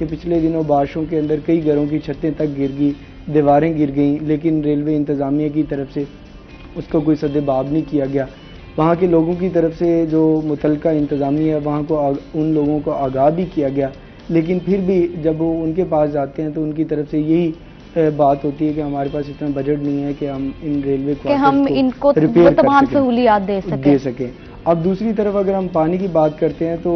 کہ پچھلے دنوں بارشوں کے اندر کئی گھروں کی چھتیں تک گر گئی، دیواریں گر گئیں، لیکن ریلوے انتظامیہ کی طرف سے اس کا کوئی سد باب نہیں کیا گیا. وہاں کے لوگوں کی طرف سے جو متعلقہ انتظامیہ ہے وہاں کو ان لوگوں کو آگاہ بھی کیا گیا، لیکن پھر بھی جب وہ ان کے پاس جاتے ہیں تو ان کی طرف سے یہی بات ہوتی ہے کہ ہمارے پاس اتنا بجٹ نہیں ہے کہ ہم ان ریلوے کو ریپیئر تمام سہولیات دے سکیں. اب دوسری طرف اگر ہم پانی کی بات کرتے ہیں تو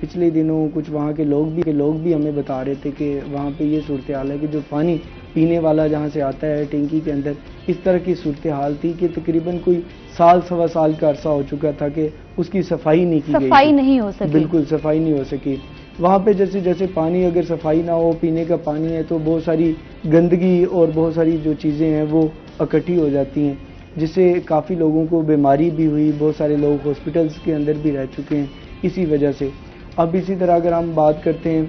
پچھلے دنوں کچھ وہاں کے لوگ بھی ہمیں بتا رہے تھے کہ وہاں پہ یہ صورتحال ہے کہ جو پانی پینے والا جہاں سے آتا ہے ٹینکی کے اندر، اس طرح کی صورتحال تھی کہ تقریباً کوئی سال سوا سال کا عرصہ ہو چکا تھا کہ اس کی صفائی نہیں کی گئی، صفائی نہیں ہو سکی، بالکل صفائی نہیں ہو سکی. وہاں پہ جیسے پانی اگر صفائی نہ ہو، پینے کا پانی ہے تو بہت ساری گندگی اور بہت ساری جو چیزیں ہیں وہ اکٹھی ہو جاتی ہیں، جس سے کافی لوگوں کو بیماری بھی ہوئی، بہت سارے لوگ ہاسپٹلس کے اندر بھی رہ چکے ہیں اسی وجہ سے. اب اسی طرح اگر ہم بات کرتے ہیں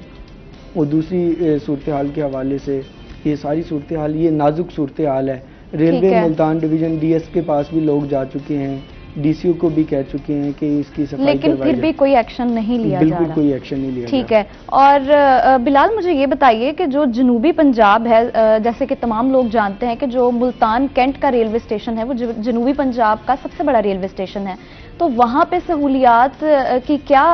وہ دوسری صورتحال کے حوالے سے، یہ ساری صورتحال یہ نازک صورتحال ہے. Railway Multan division D S کے پاس بھی لوگ جا چکے ہیں، ڈی سی او کو بھی کہہ چکے ہیں کہ اس کی صفائی لیکن پھر بھی کوئی ایکشن نہیں لیا جا رہا. بالکل کوئی ایکشن نہیں لیا. ٹھیک ہے. اور بلال مجھے یہ بتائیے کہ جو جنوبی پنجاب ہے، جیسے کہ تمام لوگ جانتے ہیں کہ جو ملتان کینٹ کا ریلوے اسٹیشن ہے وہ جنوبی پنجاب کا سب سے بڑا ریلوے اسٹیشن ہے، تو وہاں پہ سہولیات کی کیا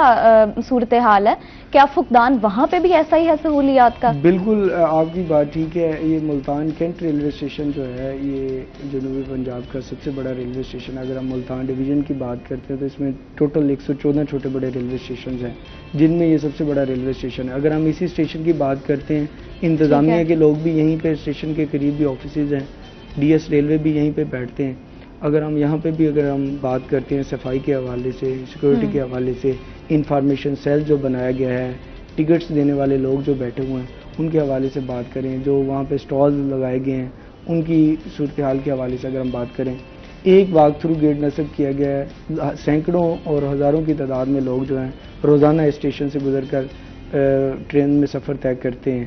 صورتحال ہے؟ کیا فقدان وہاں پہ بھی ایسا ہی ہے سہولیات کا؟ بالکل آپ کی بات ٹھیک ہے. یہ ملتان کینٹ ریلوے اسٹیشن جو ہے یہ جنوبی پنجاب کا سب سے بڑا ریلوے اسٹیشن ہے. اگر ہم ملتان ڈویژن کی بات کرتے ہیں تو اس میں ٹوٹل 114 چھوٹے بڑے ریلوے اسٹیشنز ہیں، جن میں یہ سب سے بڑا ریلوے اسٹیشن ہے. اگر ہم اسی اسٹیشن کی بات کرتے ہیں، انتظامیہ کے لوگ بھی یہیں پہ اسٹیشن کے قریب بھی آفیسز ہیں، ڈی ایس ریلوے بھی یہیں پہ بیٹھتے ہیں. اگر ہم یہاں پہ بھی اگر ہم بات کرتے ہیں صفائی کے حوالے سے، سیکورٹی کے حوالے سے، انفارمیشن سیل جو بنایا گیا ہے، ٹکٹس دینے والے لوگ جو بیٹھے ہوئے ہیں ان کے حوالے سے بات کریں، جو وہاں پہ سٹالز لگائے گئے ہیں ان کی صورتحال کے حوالے سے اگر ہم بات کریں، ایک واک تھرو گیٹ نصب کیا گیا ہے. سینکڑوں اور ہزاروں کی تعداد میں لوگ جو ہیں روزانہ اسٹیشن سے گزر کر ٹرین میں سفر طے کرتے ہیں،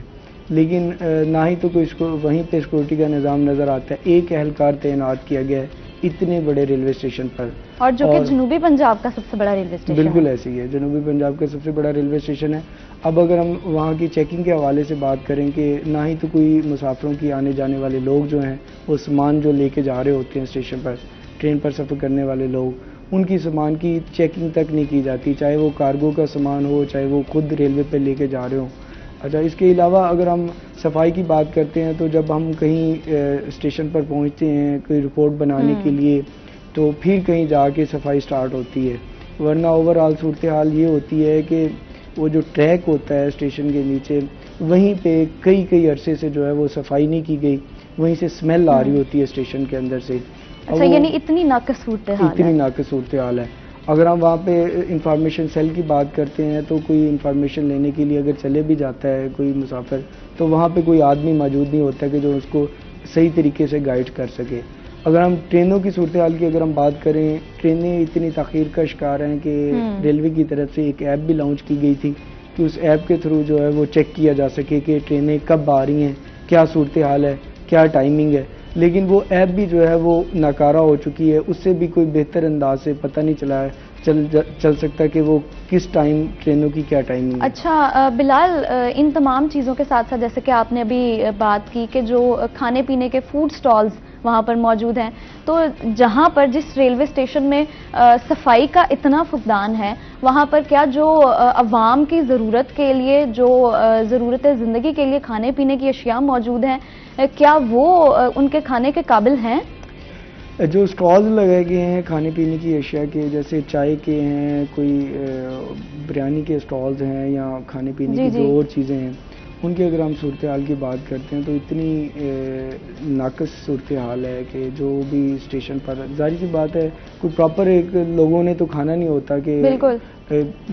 لیکن نہ ہی تو کوئی وہیں پہ سیکورٹی کا نظام نظر آتا ہے. ایک اہلکار تعینات کیا گیا ہے اتنے بڑے ریلوے اسٹیشن پر، اور جو کہ جنوبی پنجاب کا سب سے بڑا ریلوے اسٹیشن بالکل ایسی ہے، جنوبی پنجاب کا سب سے بڑا ریلوے اسٹیشن ہے. اب اگر ہم وہاں کی چیکنگ کے حوالے سے بات کریں کہ نہ ہی تو کوئی مسافروں کی آنے جانے والے لوگ جو ہیں وہ سامان جو لے کے جا رہے ہوتے ہیں اسٹیشن پر، ٹرین پر سفر کرنے والے لوگ، ان کی سامان کی چیکنگ تک نہیں کی جاتی، چاہے وہ کارگو کا سامان ہو، چاہے وہ خود ریلوے پہ لے کے جا رہے ہوں. اچھا، اس کے علاوہ اگر ہم صفائی کی بات کرتے ہیں تو جب ہم کہیں اسٹیشن پر پہنچتے ہیں کوئی رپورٹ بنانے کے لیے تو پھر کہیں جا کے صفائی سٹارٹ ہوتی ہے، ورنہ اوورآل صورتحال یہ ہوتی ہے کہ وہ جو ٹریک ہوتا ہے اسٹیشن کے نیچے وہیں پہ کئی عرصے سے جو ہے وہ صفائی نہیں کی گئی، وہیں سے اسمیل آ رہی ہوتی ہے اسٹیشن کے اندر سے. اچھا، یعنی اتنی ناقص صورتحال ہے. اگر ہم وہاں پہ انفارمیشن سیل کی بات کرتے ہیں تو کوئی انفارمیشن لینے کے لیے اگر چلے بھی جاتا ہے کوئی مسافر تو وہاں پہ کوئی آدمی موجود نہیں ہوتا کہ جو اس کو صحیح طریقے سے گائیڈ کر سکے. اگر ہم ٹرینوں کی صورتحال کی اگر ہم بات کریں، ٹرینیں اتنی تاخیر کا شکار ہیں کہ ریلوے کی طرف سے ایک ایپ بھی لانچ کی گئی تھی کہ اس ایپ کے تھرو جو ہے وہ چیک کیا جا سکے کہ ٹرینیں کب آ رہی ہیں، کیا صورتحال ہے، کیا ٹائمنگ ہے، لیکن وہ ایپ بھی جو ہے وہ ناکارہ ہو چکی ہے. اس سے بھی کوئی بہتر انداز سے پتہ نہیں چلا ہے چل سکتا کہ وہ کس ٹائم ٹرینوں کی کیا ٹائمنگ ہے. اچھا بلال، ان تمام چیزوں کے ساتھ ساتھ جیسے کہ آپ نے ابھی بات کی کہ جو کھانے پینے کے فوڈ سٹالز وہاں پر موجود ہیں، تو جہاں پر جس ریلوے اسٹیشن میں صفائی کا اتنا فقدان ہے، وہاں پر کیا جو عوام کی ضرورت کے لیے، جو ضرورت زندگی کے لیے کھانے پینے کی اشیاء موجود ہیں، کیا وہ ان کے کھانے کے قابل ہیں؟ جو سٹالز لگائے گئے ہیں کھانے پینے کی اشیاء کے، جیسے چائے کے ہیں، کوئی بریانی کے سٹالز ہیں یا کھانے پینے کی جو اور چیزیں ہیں، ان کی اگر ہم صورتحال کی بات کرتے ہیں تو اتنی ناقص صورتحال ہے کہ جو بھی اسٹیشن پر، ظاہر سی بات ہے کوئی پراپر ایک لوگوں نے تو کھانا نہیں ہوتا کہ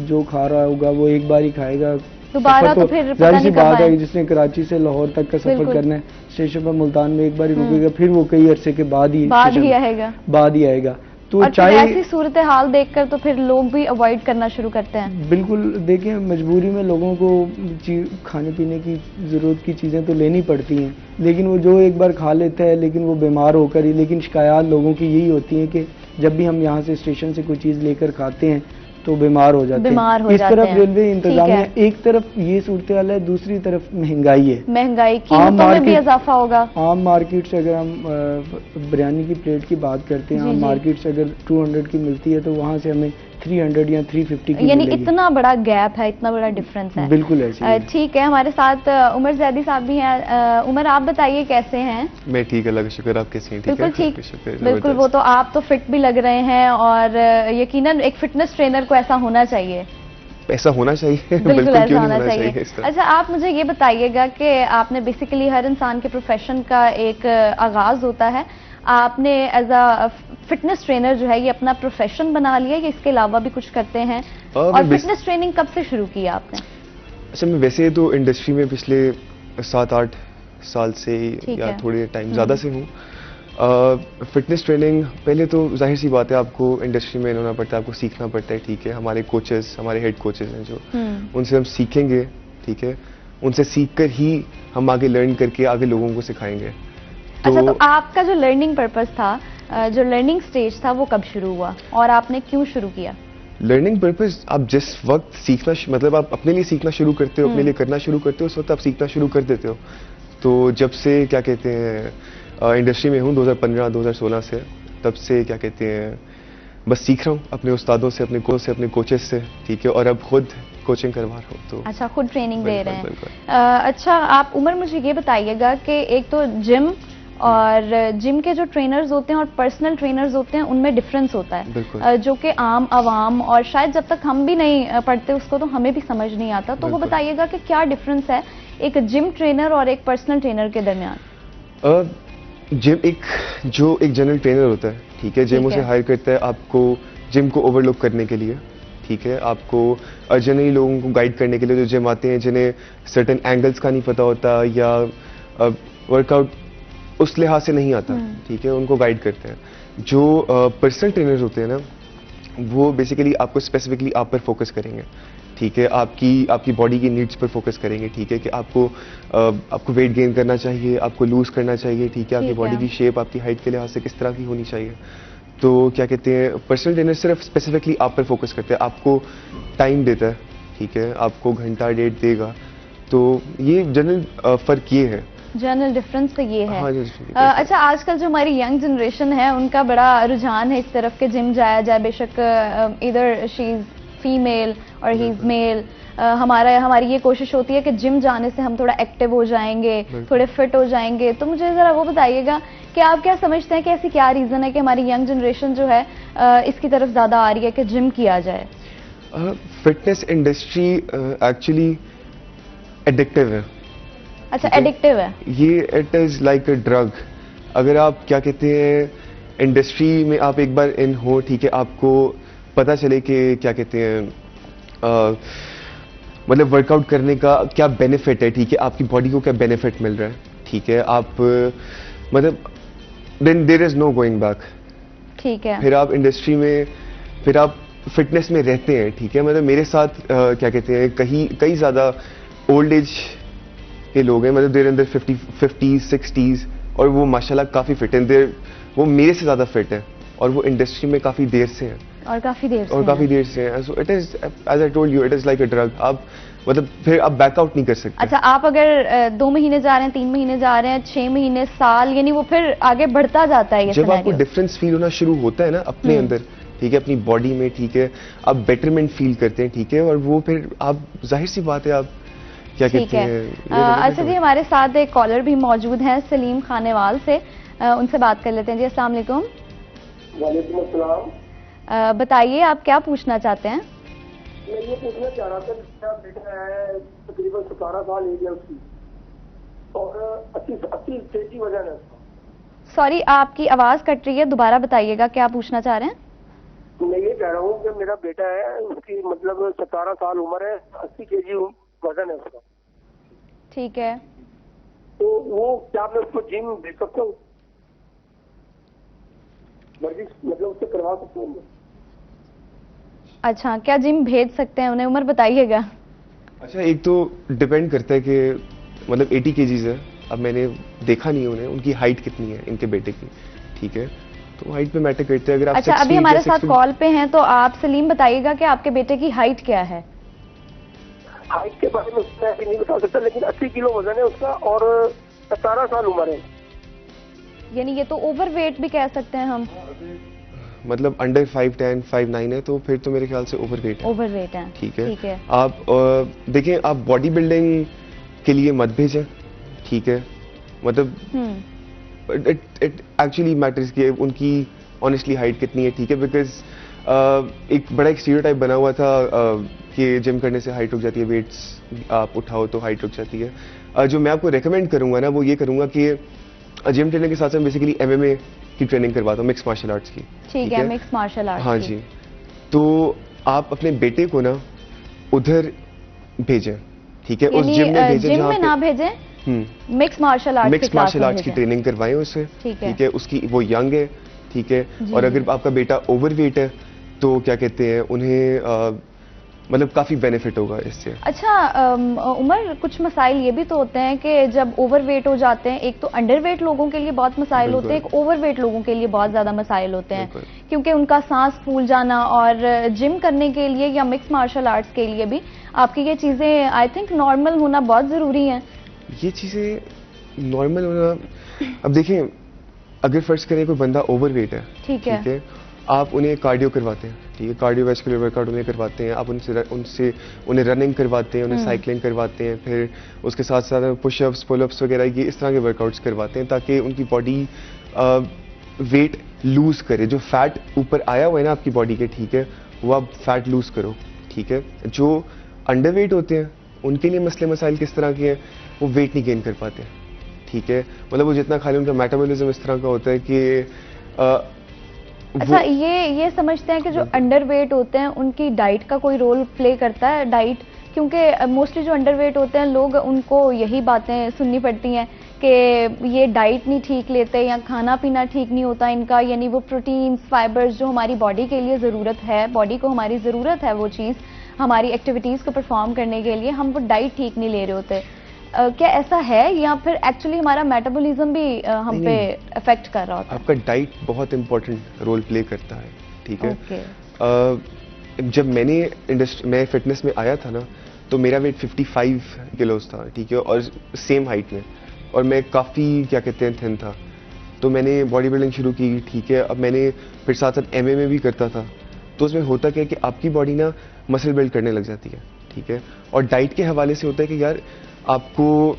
جو کھا رہا ہوگا وہ ایک بار ہی کھائے گا، دوبارہ تو پھر ظاہر سی بات ہے جس نے کراچی سے لاہور تک کا سفر کرنا ہے اسٹیشن پر ملتان میں ایک بار ہی رکے گا، پھر وہ کئی عرصے کے بعد ہی آئے گا. تو چاہے ایسی صورتحال دیکھ کر تو پھر لوگ بھی اوائڈ کرنا شروع کرتے ہیں. بالکل، دیکھیں مجبوری میں لوگوں کو کھانے پینے کی ضرورت کی چیزیں تو لینی پڑتی ہیں، لیکن وہ جو ایک بار کھا لیتا ہے لیکن وہ بیمار ہو کر ہی. لیکن شکایات لوگوں کی یہی ہوتی ہیں کہ جب بھی ہم یہاں سے اسٹیشن سے کوئی چیز لے کر کھاتے ہیں تو بیمار ہو جاتے ہیں. اس طرف ریلوے انتظامیہ ایک طرف یہ صورتحال ہے, دوسری طرف مہنگائی ہے, مہنگائی قیمتوں میں بھی اضافہ ہوگا. عام مارکیٹ سے اگر ہم بریانی کی پلیٹ کی بات کرتے ہیں, عام مارکیٹ سے اگر 200 کی ملتی ہے تو وہاں سے ہمیں 300 یا 350 کی, یعنی اتنا بڑا گیپ ہے, اتنا بڑا ڈفرنس ہے. بالکل ایسے. ٹھیک ہے, ہمارے ساتھ عمر زیدی صاحب بھی ہیں. عمر, آپ بتائیے کیسے ہیں؟ میں ٹھیک, اللہ کا شکر. آپ کیسے ہیں؟ بالکل ٹھیک. بالکل, وہ تو آپ تو فٹ بھی لگ رہے ہیں, اور یقیناً ایک فٹنس ٹرینر کو ایسا ہونا چاہیے. ایسا ہونا چاہیے, بالکل ایسا ہونا چاہیے. اچھا, آپ مجھے یہ بتائیے گا کہ آپ نے بیسیکلی ہر انسان کے پروفیشن کا ایک آغاز ہوتا ہے, آپ نے ایز اے فٹنس ٹرینر جو ہے یہ اپنا پروفیشن بنا لیا یا اس کے علاوہ بھی کچھ کرتے ہیں؟ اور فٹنس ٹریننگ کب سے شروع کی آپ نے؟ اچھا, میں ویسے تو انڈسٹری میں پچھلے 7-8 سال سے یا تھوڑے ٹائم زیادہ سے ہوں. فٹنس ٹریننگ پہلے تو ظاہر سی بات ہے, آپ کو انڈسٹری میں ہونا پڑتا ہے, آپ کو سیکھنا پڑتا ہے. ٹھیک ہے, ہمارے کوچز, ہمارے ہیڈ کوچز ہیں جو, ان سے ہم سیکھیں گے. ٹھیک ہے, ان سے سیکھ کر ہی ہم آگے لرن کر کے آگے لوگوں کو سکھائیں گے. اچھا, تو آپ کا جو لرننگ پرپز تھا, جو لرننگ سٹیج تھا, وہ کب شروع ہوا اور آپ نے کیوں شروع کیا؟ لرننگ پرپز, آپ جس وقت سیکھنا, مطلب آپ اپنے لیے سیکھنا شروع کرتے ہو, اپنے لیے کرنا شروع کرتے ہو, اس وقت آپ سیکھنا شروع کر دیتے ہو. تو جب سے کیا کہتے ہیں انڈسٹری میں ہوں 2015-2016 سے, تب سے کیا کہتے ہیں بس سیکھ رہا ہوں اپنے استادوں سے, اپنے کوچز سے. ٹھیک ہے, اور اب خود کوچنگ کروا رہا ہوں. تو اچھا, خود ٹریننگ دے رہے ہیں. اچھا, آپ عمر مجھے یہ بتائیے گا کہ ایک تو جم اور جم کے جو ٹرینرز ہوتے ہیں اور پرسنل ٹرینرز ہوتے ہیں, ان میں ڈفرنس ہوتا ہے, جو کہ عام عوام اور شاید جب تک ہم بھی نہیں پڑھتے اس کو تو ہمیں بھی سمجھ نہیں آتا. تو وہ بتائیے گا کہ کیا ڈفرنس ہے ایک جم ٹرینر اور ایک پرسنل ٹرینر کے درمیان؟ جم ایک جنرل ٹرینر ہوتا ہے. ٹھیک ہے, جم اسے ہائر کرتا ہے آپ کو جم کو اوور لک کرنے کے لیے. ٹھیک ہے, آپ کو جنرلی لوگوں کو گائیڈ کرنے کے لیے, جو جم آتے ہیں جنہیں سرٹن اینگلس کا نہیں پتا ہوتا یا ورک آؤٹ اس لحاظ سے نہیں آتا. ٹھیک ہے, ان کو گائیڈ کرتے ہیں. جو پرسنل ٹرینرز ہوتے ہیں نا, وہ بیسیکلی آپ کو اسپیسیفکلی آپ پر فوکس کریں گے. ٹھیک ہے, آپ کی باڈی کی نیڈس پر فوکس کریں گے. ٹھیک ہے, کہ آپ کو ویٹ گین کرنا چاہیے, آپ کو لوز کرنا چاہیے. ٹھیک ہے, آپ کی باڈی کی شیپ آپ کی ہائٹ کے لحاظ سے کس طرح کی ہونی چاہیے. تو کیا کہتے ہیں پرسنل ٹرینر صرف اسپیسیفکلی آپ پر فوکس کرتے ہیں, آپ کو ٹائم دیتا ہے. ٹھیک ہے, آپ کو گھنٹہ ڈیڑھ دے گا. تو یہ جنرل فرق یہ ہے, جنرل ڈفرنس تو یہ ہے. اچھا, آج کل جو ہماری ینگ جنریشن ہے ان کا بڑا رجحان ہے اس طرف کہ جم جایا جائے. بے شک ادھر شی از فیمیل اور ہی از میل, ہماری یہ کوشش ہوتی ہے کہ جم جانے سے ہم تھوڑا ایکٹیو ہو جائیں گے, تھوڑے فٹ ہو جائیں گے. تو مجھے ذرا وہ بتائیے گا کہ آپ کیا سمجھتے ہیں کہ ایسی کیا ریزن ہے کہ ہماری ینگ جنریشن جو ہے اس کی طرف زیادہ آ رہی ہے کہ جم کیا جائے؟ فٹنس انڈسٹری ایکچولی ایڈکٹیو ہے. اچھا, ایڈکٹیو ہے یہ, it is like a drug. اگر آپ کیا کہتے ہیں انڈسٹری میں آپ ایک بار ان ہو, ٹھیک ہے, آپ کو پتہ چلے کہ کیا کہتے ہیں مطلب ورک آؤٹ کرنے کا کیا بینیفٹ ہے. ٹھیک ہے, آپ کی باڈی کو کیا بینیفٹ مل رہا ہے. ٹھیک ہے, آپ مطلب دین دیر از نو گوئنگ بیک. ٹھیک ہے, پھر آپ انڈسٹری میں, پھر آپ فٹنس میں رہتے ہیں. ٹھیک ہے, مطلب میرے ساتھ کیا کہتے ہیں کئی زیادہ اولڈ ایج کے لوگ ہیں, مطلب دیر اندر 50s 60s, اور وہ ماشاءاللہ کافی فٹ ہیں. وہ میرے سے زیادہ فٹ ہیں اور وہ انڈسٹری میں کافی دیر سے ہیں. اور کافی دیر سے ہیں. So it is, as I told you, it is like a drug. آپ مطلب پھر آپ بیک آؤٹ نہیں کر سکتے. اچھا, آپ اگر 2 مہینے جا رہے ہیں, 3 مہینے جا رہے ہیں, 6 مہینے, سال, یعنی وہ پھر آگے بڑھتا جاتا ہے. جب آپ کو ڈفرینس فیل ہونا شروع ہوتا ہے نا اپنے اندر, ٹھیک ہے, اپنی باڈی میں, ٹھیک ہے, آپ بیٹرمنٹ فیل کرتے ہیں. ٹھیک ہے, اور وہ پھر آپ ظاہر سی بات ہے آپ کیا کہتے ہیں. اچھا جی, ہمارے ساتھ ایک کالر بھی موجود ہیں سلیم خانیوال سے, ان سے بات کر لیتے ہیں. جی السلام علیکم. وعلیکم السلام. بتائیے آپ کیا پوچھنا چاہتے ہیں؟ میں یہ پوچھنا چاہ رہا تھا, میرا بیٹا ہے تقریباً 17 سال ایج ہے اس کی, اور 80 kg وزن ہے اس کا. سوری, آپ کی آواز کٹ رہی ہے, دوبارہ بتائیے گا کیا پوچھنا چاہ رہے ہیں؟ میں یہ کہہ رہا ہوں کہ میرا بیٹا ہے, اس کی مطلب 17 سال عمر ہے, 80 kg وزن ہے اس کا. ٹھیک ہے, تو وہ کیا میں اس کو جم دے سکتا ہوں, ورزش مطلب اس سے کروا سکتا ہوں؟ اچھا, کیا جم بھیج سکتے ہیں انہیں؟ عمر بتائیے گا. اچھا, ایک تو ڈپینڈ کرتا ہے کہ مطلب 80 kgs ہے. اب میں نے دیکھا نہیں انہیں, ان کی ہائٹ کتنی ہے ان کے بیٹے کی. ٹھیک ہے, تو ہائٹ پہ میٹر کرتے ہیں. اگر آپ اچھا ابھی ہمارے ساتھ کال پہ ہیں تو آپ سلیم بتائیے گا کہ آپ کے بیٹے کی ہائٹ کیا ہے؟ ہائٹ کے بارے میں میں ابھی نہیں بتا سکتا، لیکن 80 کلو وزن ہے اس کا اور 17 سال عمر ہے. یعنی یہ تو اوور ویٹ بھی کہہ سکتے ہیں ہم. مطلب انڈر 5'10", 5'9" ہے تو پھر تو میرے خیال سے اوور ویٹ ہے. اوور ویٹ ہے. ٹھیک ہے. ٹھیک ہے. آپ دیکھیں آپ باڈی بلڈنگ کے لیے مت بھیجیں. ٹھیک ہے. مطلب ایکچولی میٹرز کہ ان کی آنیسٹلی ہائٹ کتنی ہے. ٹھیک ہے. بیکاز ایک بڑا ایک اسٹیریوٹائپ بنا ہوا تھا کہ جم کرنے سے ہائٹ رک جاتی ہے، ویٹس آپ اٹھاؤ تو ہائٹ رک جاتی ہے. جو میں آپ کو ریکمینڈ کروں گا نا وہ یہ کروں گا کہ جم ٹریننگ کے ساتھ ساتھ بیسیکلی MMA کی ٹریننگ کرواتا ہوں، مکس مارشل آرٹس کی. ٹھیک ہے. Mix martial arts. ہاں جی. تو آپ اپنے بیٹے کو نا ادھر بھیجیں. ٹھیک ہے. اس جم میں بھیجیں جم میں نہ بھیجیں، مکس مارشل آرٹس کی ٹریننگ کروائیں اسے. ٹھیک ہے. اس کی وہ ینگ ہے. ٹھیک ہے. اور اگر آپ کا بیٹا اوور ویٹ ہے تو کیا کہتے ہیں انہیں مطلب کافی بینیفٹ ہوگا اس سے. اچھا عمر، کچھ مسائل یہ بھی تو ہوتے ہیں کہ جب اوور ویٹ ہو جاتے ہیں، ایک تو انڈر ویٹ لوگوں کے لیے بہت مسائل ہوتے ہیں، ایک اوور ویٹ لوگوں کے لیے بہت زیادہ مسائل ہوتے ہیں، کیونکہ ان کا سانس پھول جانا اور جم کرنے کے لیے یا مکس مارشل آرٹس کے لیے بھی آپ کی یہ چیزیں آئی تھنک نارمل ہونا بہت ضروری ہیں. یہ چیزیں نارمل ہونا، اب دیکھیں اگر فرض کریں کوئی بندہ اوور ویٹ ہے، ٹھیک ہے، آپ انہیں کارڈیو کرواتے ہیں. ٹھیک ہے. کارڈیو ویسکولر ورک آؤٹ انہیں کرواتے ہیں. آپ انہیں رننگ کرواتے ہیں، انہیں سائیکلنگ کرواتے ہیں، پھر اس کے ساتھ ساتھ پش اپس پل اپس وغیرہ یہ اس طرح کے ورک آؤٹس کرواتے ہیں تاکہ ان کی باڈی ویٹ لوز کرے. جو فیٹ اوپر آیا ہوا ہے نا آپ کی باڈی کے، ٹھیک ہے، وہ آپ فیٹ لوز کرو. ٹھیک ہے. جو انڈر ویٹ ہوتے ہیں ان کے لیے مسئلے مسائل کس طرح کے ہیں، وہ ویٹ نہیں گین کر پاتے. ٹھیک ہے. مطلب وہ جتنا کھا لیں ان کا میٹابولزم اس طرح کا ہوتا ہے کہ اچھا یہ سمجھتے ہیں کہ جو انڈر ویٹ ہوتے ہیں ان کی ڈائٹ کا کوئی رول پلے کرتا ہے؟ ڈائٹ، کیونکہ موسٹلی جو انڈر ویٹ ہوتے ہیں لوگ ان کو یہی باتیں سننی پڑتی ہیں کہ یہ ڈائٹ نہیں ٹھیک لیتے یا کھانا پینا ٹھیک نہیں ہوتا ان کا، یعنی وہ پروٹینز فائبرز جو ہماری باڈی کے لیے ضرورت ہے، باڈی کو ہماری ضرورت ہے وہ چیز ہماری ایکٹیویٹیز کو پرفارم کرنے کے لیے، ہم وہ ڈائٹ ٹھیک نہیں لے رہے ہوتے. کیا ایسا ہے یا پھر ایکچولی ہمارا میٹابولزم بھی ہم پہ افیکٹ کر رہا ہوتا ہے؟ آپ کا ڈائٹ بہت امپورٹنٹ رول پلے کرتا ہے. ٹھیک ہے. جب میں فٹنس میں آیا تھا نا تو میرا ویٹ 55 کلوز تھا. ٹھیک ہے. اور سیم ہائٹ میں، اور میں کافی کیا کہتے ہیں تھن تھا. تو میں نے باڈی بلڈنگ شروع کی. ٹھیک ہے. اب میں نے پھر ساتھ ساتھ MMA بھی کرتا تھا. تو اس میں ہوتا کیا ہے کہ آپ کی باڈی نا مسل بلڈ کرنے لگ جاتی ہے. ٹھیک ہے. اور ڈائٹ کے حوالے سے ہوتا ہے کہ یار آپ کو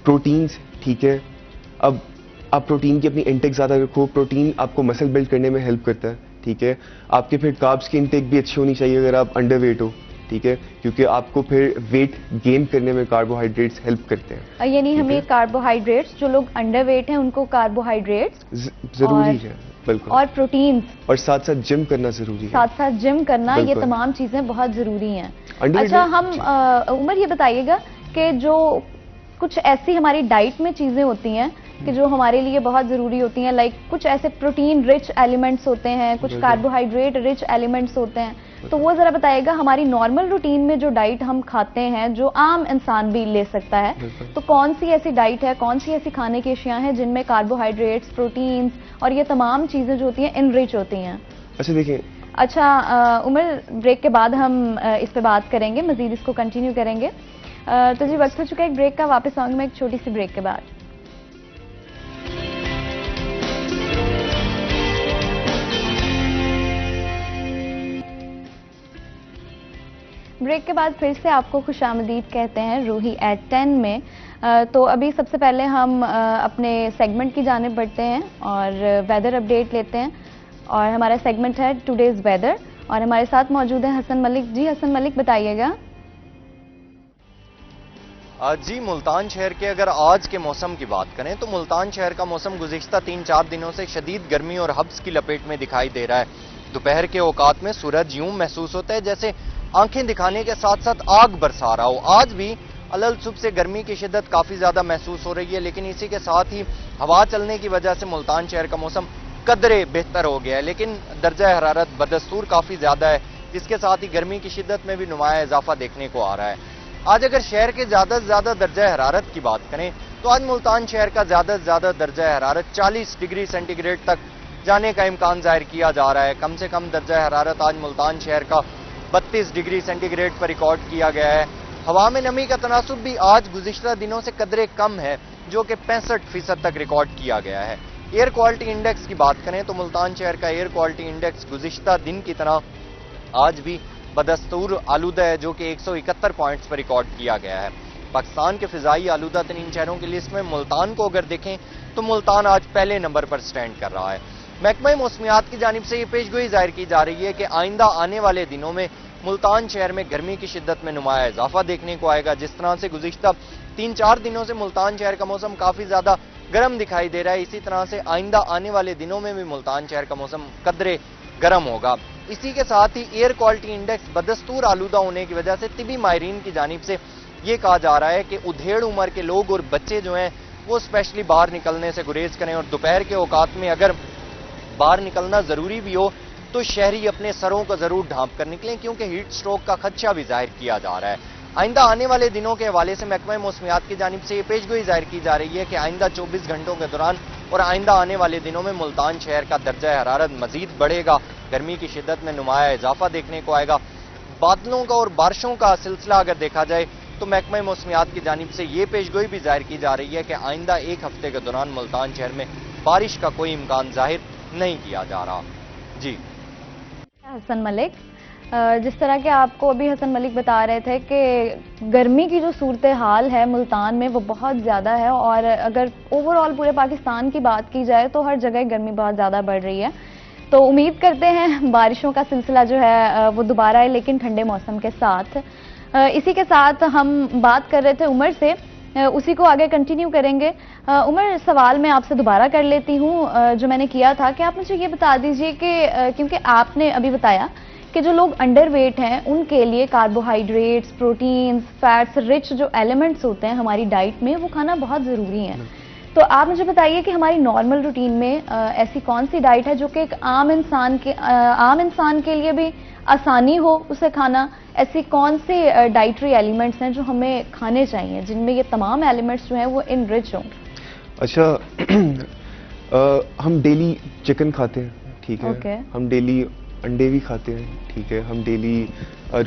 پروٹینز، ٹھیک ہے، اب آپ پروٹین کی اپنی انٹیک زیادہ رکھو. پروٹین آپ کو مسل بلڈ کرنے میں ہیلپ کرتا ہے. ٹھیک ہے. آپ کے پھر کاربس کی انٹیک بھی اچھی ہونی چاہیے اگر آپ انڈر ویٹ ہو. ٹھیک ہے. کیونکہ آپ کو پھر ویٹ گین کرنے میں کاربوہائیڈریٹس ہیلپ کرتے ہیں. یعنی ہمیں کاربوہائیڈریٹس، جو لوگ انڈر ویٹ ہیں ان کو کاربوہائیڈریٹس ضروری ہے. بالکل. اور پروٹینز، اور ساتھ ساتھ جم کرنا ضروری ہے. ساتھ ساتھ جم کرنا، یہ تمام چیزیں بہت ضروری ہیں. اچھا ہم عمر یہ بتائیے گا کہ جو کچھ ایسی ہماری ڈائٹ میں چیزیں ہوتی ہیں کہ جو ہمارے لیے بہت ضروری ہوتی ہیں، لائک کچھ ایسے پروٹین رچ ایلیمنٹس ہوتے ہیں، کچھ کاربوہائیڈریٹ رچ ایلیمنٹس ہوتے ہیں، تو وہ ذرا بتائیے گا ہماری نارمل روٹین میں جو ڈائٹ ہم کھاتے ہیں جو عام انسان بھی لے سکتا ہے، تو کون سی ایسی ڈائٹ ہے، کون سی ایسی کھانے کی اشیاء ہیں جن میں کاربوہائیڈریٹس، پروٹینز اور یہ تمام چیزیں جو ہوتی ہیں انریچ ہوتی ہیں؟ اچھا دیکھیں، اچھا عمر، بریک کے بعد ہم اس پہ بات کریں گے، مزید اس کو کنٹینیو کریں گے. تو جی وقت ہو چکا ہے ایک بریک کا، واپس آؤں گی میں ایک چھوٹی سی بریک کے بعد. بریک کے بعد پھر سے آپ کو خوش آمدید کہتے ہیں روحی ایٹ 10 میں. تو ابھی سب سے پہلے ہم اپنے سیگمنٹ کی جانب بڑھتے ہیں اور ویدر اپڈیٹ لیتے ہیں، اور ہمارا سیگمنٹ ہے ٹوڈیز ویدر، اور ہمارے ساتھ موجود ہیں حسن ملک. جی حسن ملک بتائیے گا. جی ملتان شہر کے اگر آج کے موسم کی بات کریں تو ملتان شہر کا موسم گزشتہ 3-4 دنوں سے شدید گرمی اور حبس کی لپیٹ میں دکھائی دے رہا ہے. دوپہر کے اوقات میں سورج یوں محسوس ہوتا ہے جیسے آنکھیں دکھانے کے ساتھ ساتھ آگ برسا رہا ہو. آج بھی علل صبح سے گرمی کی شدت کافی زیادہ محسوس ہو رہی ہے، لیکن اسی کے ساتھ ہی ہوا چلنے کی وجہ سے ملتان شہر کا موسم قدرے بہتر ہو گیا ہے، لیکن درجہ حرارت بدستور کافی زیادہ ہے، جس کے ساتھ ہی گرمی کی شدت میں بھی نمایاں اضافہ دیکھنے کو آ رہا ہے. آج اگر شہر کے زیادہ سے زیادہ درجہ حرارت کی بات کریں تو آج ملتان شہر کا زیادہ سے زیادہ درجہ حرارت 40 ڈگری سینٹی گریڈ تک جانے کا امکان ظاہر کیا جا رہا ہے. کم سے کم درجہ حرارت آج ملتان شہر کا 32 ڈگری سینٹی گریڈ پر ریکارڈ کیا گیا ہے. ہوا میں نمی کا تناسب بھی آج گزشتہ دنوں سے قدرے کم ہے جو کہ 65% تک ریکارڈ کیا گیا ہے. ایئر کوالٹی انڈیکس کی بات کریں تو ملتان شہر کا ایئر کوالٹی انڈیکس گزشتہ دن کی طرح آج بھی بدستور آلودہ ہے جو کہ 171 پوائنٹس پر ریکارڈ کیا گیا ہے. پاکستان کے فضائی آلودہ ترین شہروں کی لسٹ میں ملتان کو اگر دیکھیں تو ملتان آج پہلے نمبر پر سٹینڈ کر رہا ہے. محکمہ موسمیات کی جانب سے یہ پیشگوئی ظاہر کی جا رہی ہے کہ آئندہ آنے والے دنوں میں ملتان شہر میں گرمی کی شدت میں نمایاں اضافہ دیکھنے کو آئے گا. جس طرح سے گزشتہ 3-4 دنوں سے ملتان شہر کا موسم کافی زیادہ گرم دکھائی دے رہا ہے, اسی طرح سے آئندہ آنے والے دنوں میں بھی ملتان شہر کا موسم قدرے گرم ہوگا. اسی کے ساتھ ہی ایئر کوالٹی انڈیکس بدستور آلودہ ہونے کی وجہ سے طبی ماہرین کی جانب سے یہ کہا جا رہا ہے کہ ادھیڑ عمر کے لوگ اور بچے جو ہیں وہ اسپیشلی باہر نکلنے سے گریز کریں, اور دوپہر کے اوقات میں اگر باہر نکلنا ضروری بھی ہو تو شہری اپنے سروں کو ضرور ڈھانپ کر نکلیں کیونکہ ہیٹ سٹروک کا خدشہ بھی ظاہر کیا جا رہا ہے. آئندہ آنے والے دنوں کے حوالے سے محکمہ موسمیات کی جانب سے یہ پیشگوئی ظاہر کی جا رہی ہے کہ آئندہ 24 گھنٹوں کے دوران اور آئندہ آنے والے دنوں میں ملتان شہر کا درجہ حرارت مزید بڑھے گا, گرمی کی شدت میں نمایاں اضافہ دیکھنے کو آئے گا. بادلوں کا اور بارشوں کا سلسلہ اگر دیکھا جائے تو محکمہ موسمیات کی جانب سے یہ پیشگوئی بھی ظاہر کی جا رہی ہے کہ آئندہ ایک ہفتے کے دوران ملتان شہر میں بارش کا کوئی امکان ظاہر نہیں کیا جا رہا. جی حسن ملک, جس طرح کہ آپ کو ابھی حسن ملک بتا رہے تھے کہ گرمی کی جو صورتحال ہے ملتان میں وہ بہت زیادہ ہے, اور اگر اوور آل پورے پاکستان کی بات کی جائے تو ہر جگہ گرمی بہت زیادہ بڑھ رہی ہے. تو امید کرتے ہیں بارشوں کا سلسلہ جو ہے وہ دوبارہ ہے لیکن ٹھنڈے موسم کے ساتھ. اسی کے ساتھ ہم بات کر رہے تھے عمر سے, اسی کو آگے کنٹینیو کریں گے. عمر, سوال میں آپ سے دوبارہ کر لیتی ہوں جو میں نے کیا تھا کہ آپ مجھے یہ بتا دیجئے کہ کیونکہ آپ نے ابھی بتایا کہ جو لوگ انڈر ویٹ ہیں ان کے لیے کاربوہائیڈریٹس, پروٹینز, فیٹس رچ جو ایلیمنٹس ہوتے ہیں ہماری ڈائٹ میں وہ کھانا بہت ضروری ہیں. تو آپ مجھے بتائیے کہ ہماری نارمل روٹین میں ایسی کون سی ڈائٹ ہے جو کہ ایک عام انسان کے لیے بھی آسانی ہو اسے کھانا, ایسی کون سی ڈائٹری ایلیمنٹس ہیں جو ہمیں کھانے چاہیے جن میں یہ تمام ایلیمنٹس جو ہیں وہ ان رچ ہوں؟ اچھا, ہم ڈیلی چکن کھاتے ہیں, ٹھیک ہے, ہم ڈیلی انڈے بھی کھاتے ہیں, ٹھیک ہے, ہم ڈیلی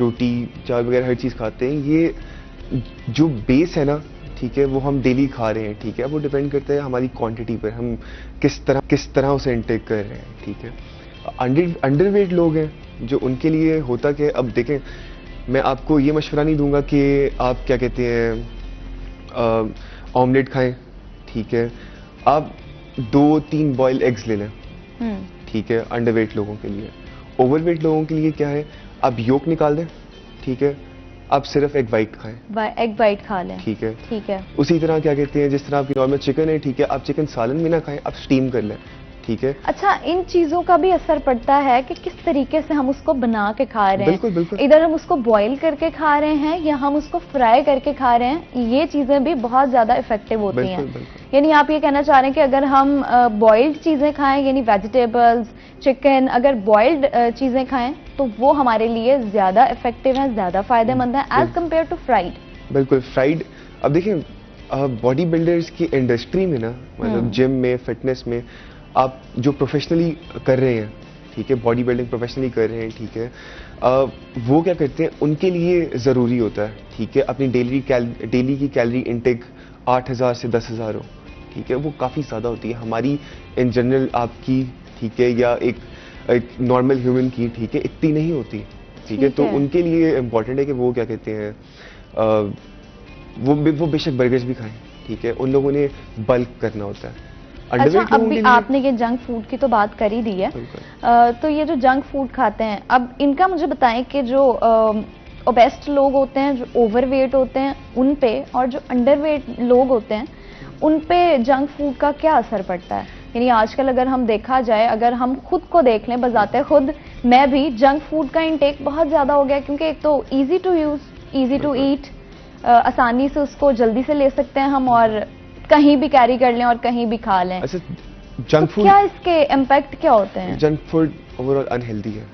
روٹی چاول وغیرہ ہر چیز کھاتے ہیں. یہ جو بیس ہے نا, ٹھیک ہے, وہ ہم ڈیلی کھا رہے ہیں, ٹھیک ہے, وہ ڈیپینڈ کرتا ہے ہماری کوانٹٹی پر, ہم کس طرح اسے انٹیک کر رہے ہیں, ٹھیک ہے. انڈر ویٹ لوگ ہیں جو ان کے لیے ہوتا کہ اب دیکھیں میں آپ کو یہ مشورہ نہیں دوں گا کہ آپ کیا کہتے ہیں آملیٹ کھائیں, ٹھیک ہے, آپ 2-3 بوائل ایگز لے لیں, ٹھیک ہے, انڈر ویٹ لوگوں کے لیے. اوور ویٹ لوگوں کے لیے کیا ہے, آپ یولک نکال دیں, ٹھیک ہے, آپ صرف ایگ وائٹ کھائیں, ایگ وائٹ کھا لیں, ٹھیک ہے, ٹھیک ہے. اسی طرح کیا کہتے ہیں جس طرح آپ کی نارمل چکن ہے, ٹھیک ہے, آپ چکن سالن میں نہ کھائیں, آپ سٹیم کر لیں, ٹھیک ہے. اچھا, ان چیزوں کا بھی اثر پڑتا ہے کہ کس طریقے سے ہم اس کو بنا کے کھا رہے ہیں. بالکل بالکل, ادھر ہم اس کو بوائل کر کے کھا رہے ہیں یا ہم اس کو فرائی کر کے کھا رہے ہیں, یہ چیزیں بھی بہت زیادہ افیکٹو ہوتی ہیں. یعنی آپ یہ کہنا چاہ رہے ہیں کہ اگر ہم بوائلڈ چیزیں کھائیں, یعنی ویجیٹیبلز, چکن, اگر بوائلڈ چیزیں کھائیں تو وہ ہمارے لیے زیادہ افیکٹو ہیں, زیادہ فائدہ مند ہیں ایز کمپیئر ٹو فرائیڈ. بالکل فرائیڈ. اب دیکھیں باڈی بلڈرز کی انڈسٹری میں نا, مطلب جم میں, فٹنس میں, آپ جو پروفیشنلی کر رہے ہیں, ٹھیک ہے, باڈی بلڈنگ پروفیشنلی کر رہے ہیں, ٹھیک ہے, وہ کیا کرتے ہیں, ان کے لیے ضروری ہوتا ہے, ٹھیک ہے, اپنی ڈیلی کی کیلری انٹیک 8000 سے 10,000 ہو, ٹھیک ہے, وہ کافی زیادہ ہوتی ہے. ہماری ان جنرل آپ کی, ٹھیک ہے, یا ایک نارمل ہیومن کی, ٹھیک ہے, اتنی نہیں ہوتی, ٹھیک ہے. تو ان کے لیے امپورٹنٹ ہے کہ وہ کیا کہتے ہیں, وہ بے شک برگرز بھی کھائیں, ٹھیک ہے, ان لوگوں نے بلک کرنا ہوتا ہے. اچھا, اب بھی آپ نے یہ جنک فوڈ کی تو بات کر ہی دی ہے, تو یہ جو جنک فوڈ کھاتے ہیں, اب ان کا مجھے بتائیں کہ جو اوبیسٹ لوگ ہوتے ہیں, جو اوور ویٹ ہوتے ہیں, ان پہ, اور جو انڈر ویٹ لوگ ہوتے ہیں ان پہ جنک فوڈ کا کیا اثر پڑتا ہے؟ یعنی آج کل اگر ہم دیکھا جائے, اگر ہم خود کو دیکھ لیں, بذات خود میں بھی جنک فوڈ کا انٹیک بہت زیادہ ہو گیا, کیونکہ ایک تو easy to use, easy to eat, آسانی سے اس کو جلدی سے لے سکتے ہیں ہم, اور کہیں بھی کیری کر لیں اور کہیں بھی کھا لیں. جنک فوڈ کیا اس کے امپیکٹ کیا ہوتے ہیں؟ Junk food over all unhealthy ہے,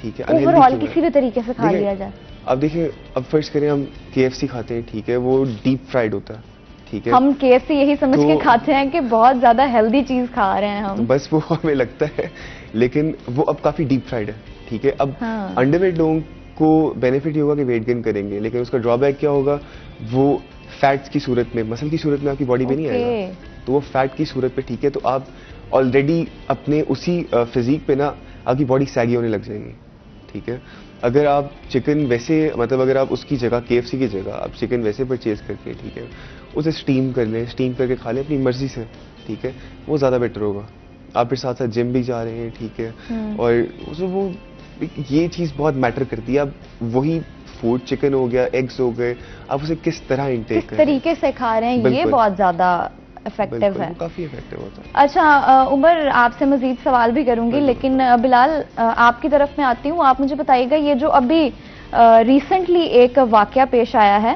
ٹھیک ہے, اوور آل کسی بھی طریقے سے کھا لیا جائے. اب دیکھیں, اب فرض کریں ہم KFC کھاتے ہیں, ٹھیک ہے, وہ ڈیپ فرائیڈ ہوتا ہے, ٹھیک ہے. ہم KFC یہی سمجھ کے تو کھاتے ہیں کہ بہت زیادہ ہیلدی چیز کھا رہے ہیں ہم. بس وہ ہمیں لگتا ہے, لیکن وہ اب کافی ڈیپ فرائڈ ہے. ٹھیک ہے, اب ہاں. انڈر ویٹ لوگوں کو بینیفٹ یہ ہوگا کہ ویٹ گین کریں گے, لیکن اس کا ڈرا بیک کیا ہوگا, وہ فیٹس کی صورت میں, مسل کی صورت میں آپ کی باڈی میں نہیں آئے گا. تو وہ فیٹ کی صورت پہ, ٹھیک ہے, تو آپ آلریڈی اپنے اسی فزیک پہ نا آپ کی باڈی سیگی ہونے لگ جائے گی. ٹھیک ہے, اگر آپ چکن ویسے, مطلب اگر آپ اس کی جگہ KFC کی جگہ آپ چکن ویسے پرچیز کر کے, ٹھیک ہے, اسے اسٹیم کر لیں, اسٹیم کر کے کھا لیں اپنی مرضی سے. ٹھیک ہے, وہ زیادہ بیٹر ہوگا. آپ پھر ساتھ ساتھ جم بھی جا رہے ہیں. ٹھیک ہے, اور وہ یہ چیز بہت میٹر کرتی ہے. اب وہی فوڈ, چکن ہو گیا, ایگز ہو گئے, آپ اسے کس طرح انٹیک کس طریقے سے کھا رہے ہیں, یہ بہت زیادہ افیکٹو ہے. کافی افیکٹو ہوتا ہے. اچھا عمر, آپ سے مزید سوال بھی کروں گی, لیکن بلال آپ کی طرف میں آتی ہوں. آپ مجھے بتائیے گا, یہ جو ابھی ریسنٹلی ایک واقعہ پیش آیا ہے,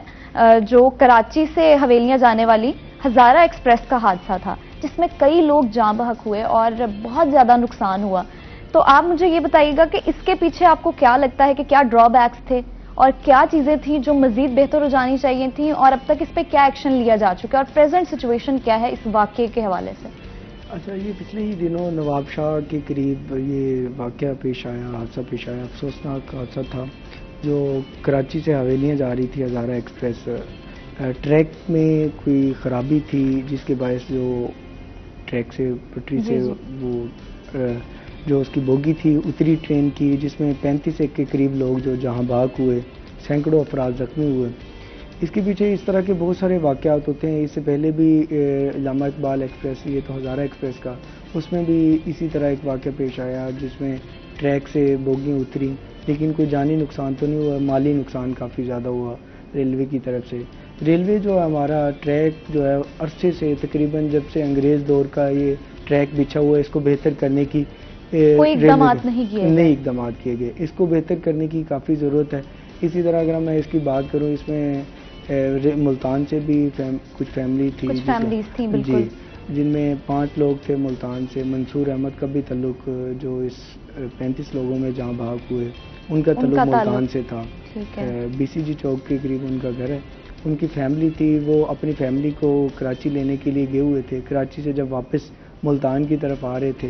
جو کراچی سے حویلیاں جانے والی ہزارہ ایکسپریس کا حادثہ تھا, جس میں کئی لوگ جاں بحق ہوئے اور بہت زیادہ نقصان ہوا. تو آپ مجھے یہ بتائیے گا کہ اس کے پیچھے آپ کو کیا لگتا ہے کہ کیا ڈرا بیکس تھے اور کیا چیزیں تھیں جو مزید بہتر ہو جانی چاہیے تھیں, اور اب تک اس پہ کیا ایکشن لیا جا چکا ہے, اور پریزنٹ سچویشن کیا ہے اس واقعے کے حوالے سے؟ اچھا, یہ پچھلے ہی دنوں نواب شاہ کے قریب یہ واقعہ پیش آیا, حادثہ پیش آیا, افسوسناک حادثہ تھا, جو کراچی سے حویلیاں جا رہی تھی ہزارہ ایکسپریس. ٹریک میں کوئی خرابی تھی جس کے باعث جو ٹریک سے, پٹری سے وہ جو اس کی بوگی تھی اتری ٹرین کی, جس میں 35 کے قریب لوگ جو جہاں بھاگ ہوئے, سینکڑوں افراد زخمی ہوئے. اس کے پیچھے اس طرح کے بہت سارے واقعات ہوتے ہیں. اس سے پہلے بھی علامہ اقبال ایکسپریس, یہ تو ہزارہ ایکسپریس کا, اس میں بھی اسی طرح ایک واقعہ پیش آیا جس میں ٹریک سے بوگیاں اتری, لیکن کوئی جانی نقصان تو نہیں ہوا, مالی نقصان کافی زیادہ ہوا ریلوے کی طرف سے. ریلوے جو ہے ہمارا ٹریک جو ہے عرصے سے, تقریباً جب سے انگریز دور کا یہ ٹریک بچھا ہوا ہے, اس کو بہتر کرنے کی کوئی اقدامات نہیں اقدامات کیے گئے. اس کو بہتر کرنے کی کافی ضرورت ہے. اسی طرح اگر میں اس کی بات کروں, اس میں ملتان سے بھی کچھ فیملی تھی, بالکل, جن میں 5 لوگ تھے ملتان سے. منصور احمد کا بھی تعلق, جو اس 35 لوگوں میں جہاں بھاگ ہوئے, ان کا تعلق ملتان سے تھا. BCG چوک کے قریب ان کا گھر ہے. ان کی فیملی تھی, وہ اپنی فیملی کو کراچی لینے کے لیے گئے ہوئے تھے. کراچی سے جب واپس ملتان کی طرف آ رہے تھے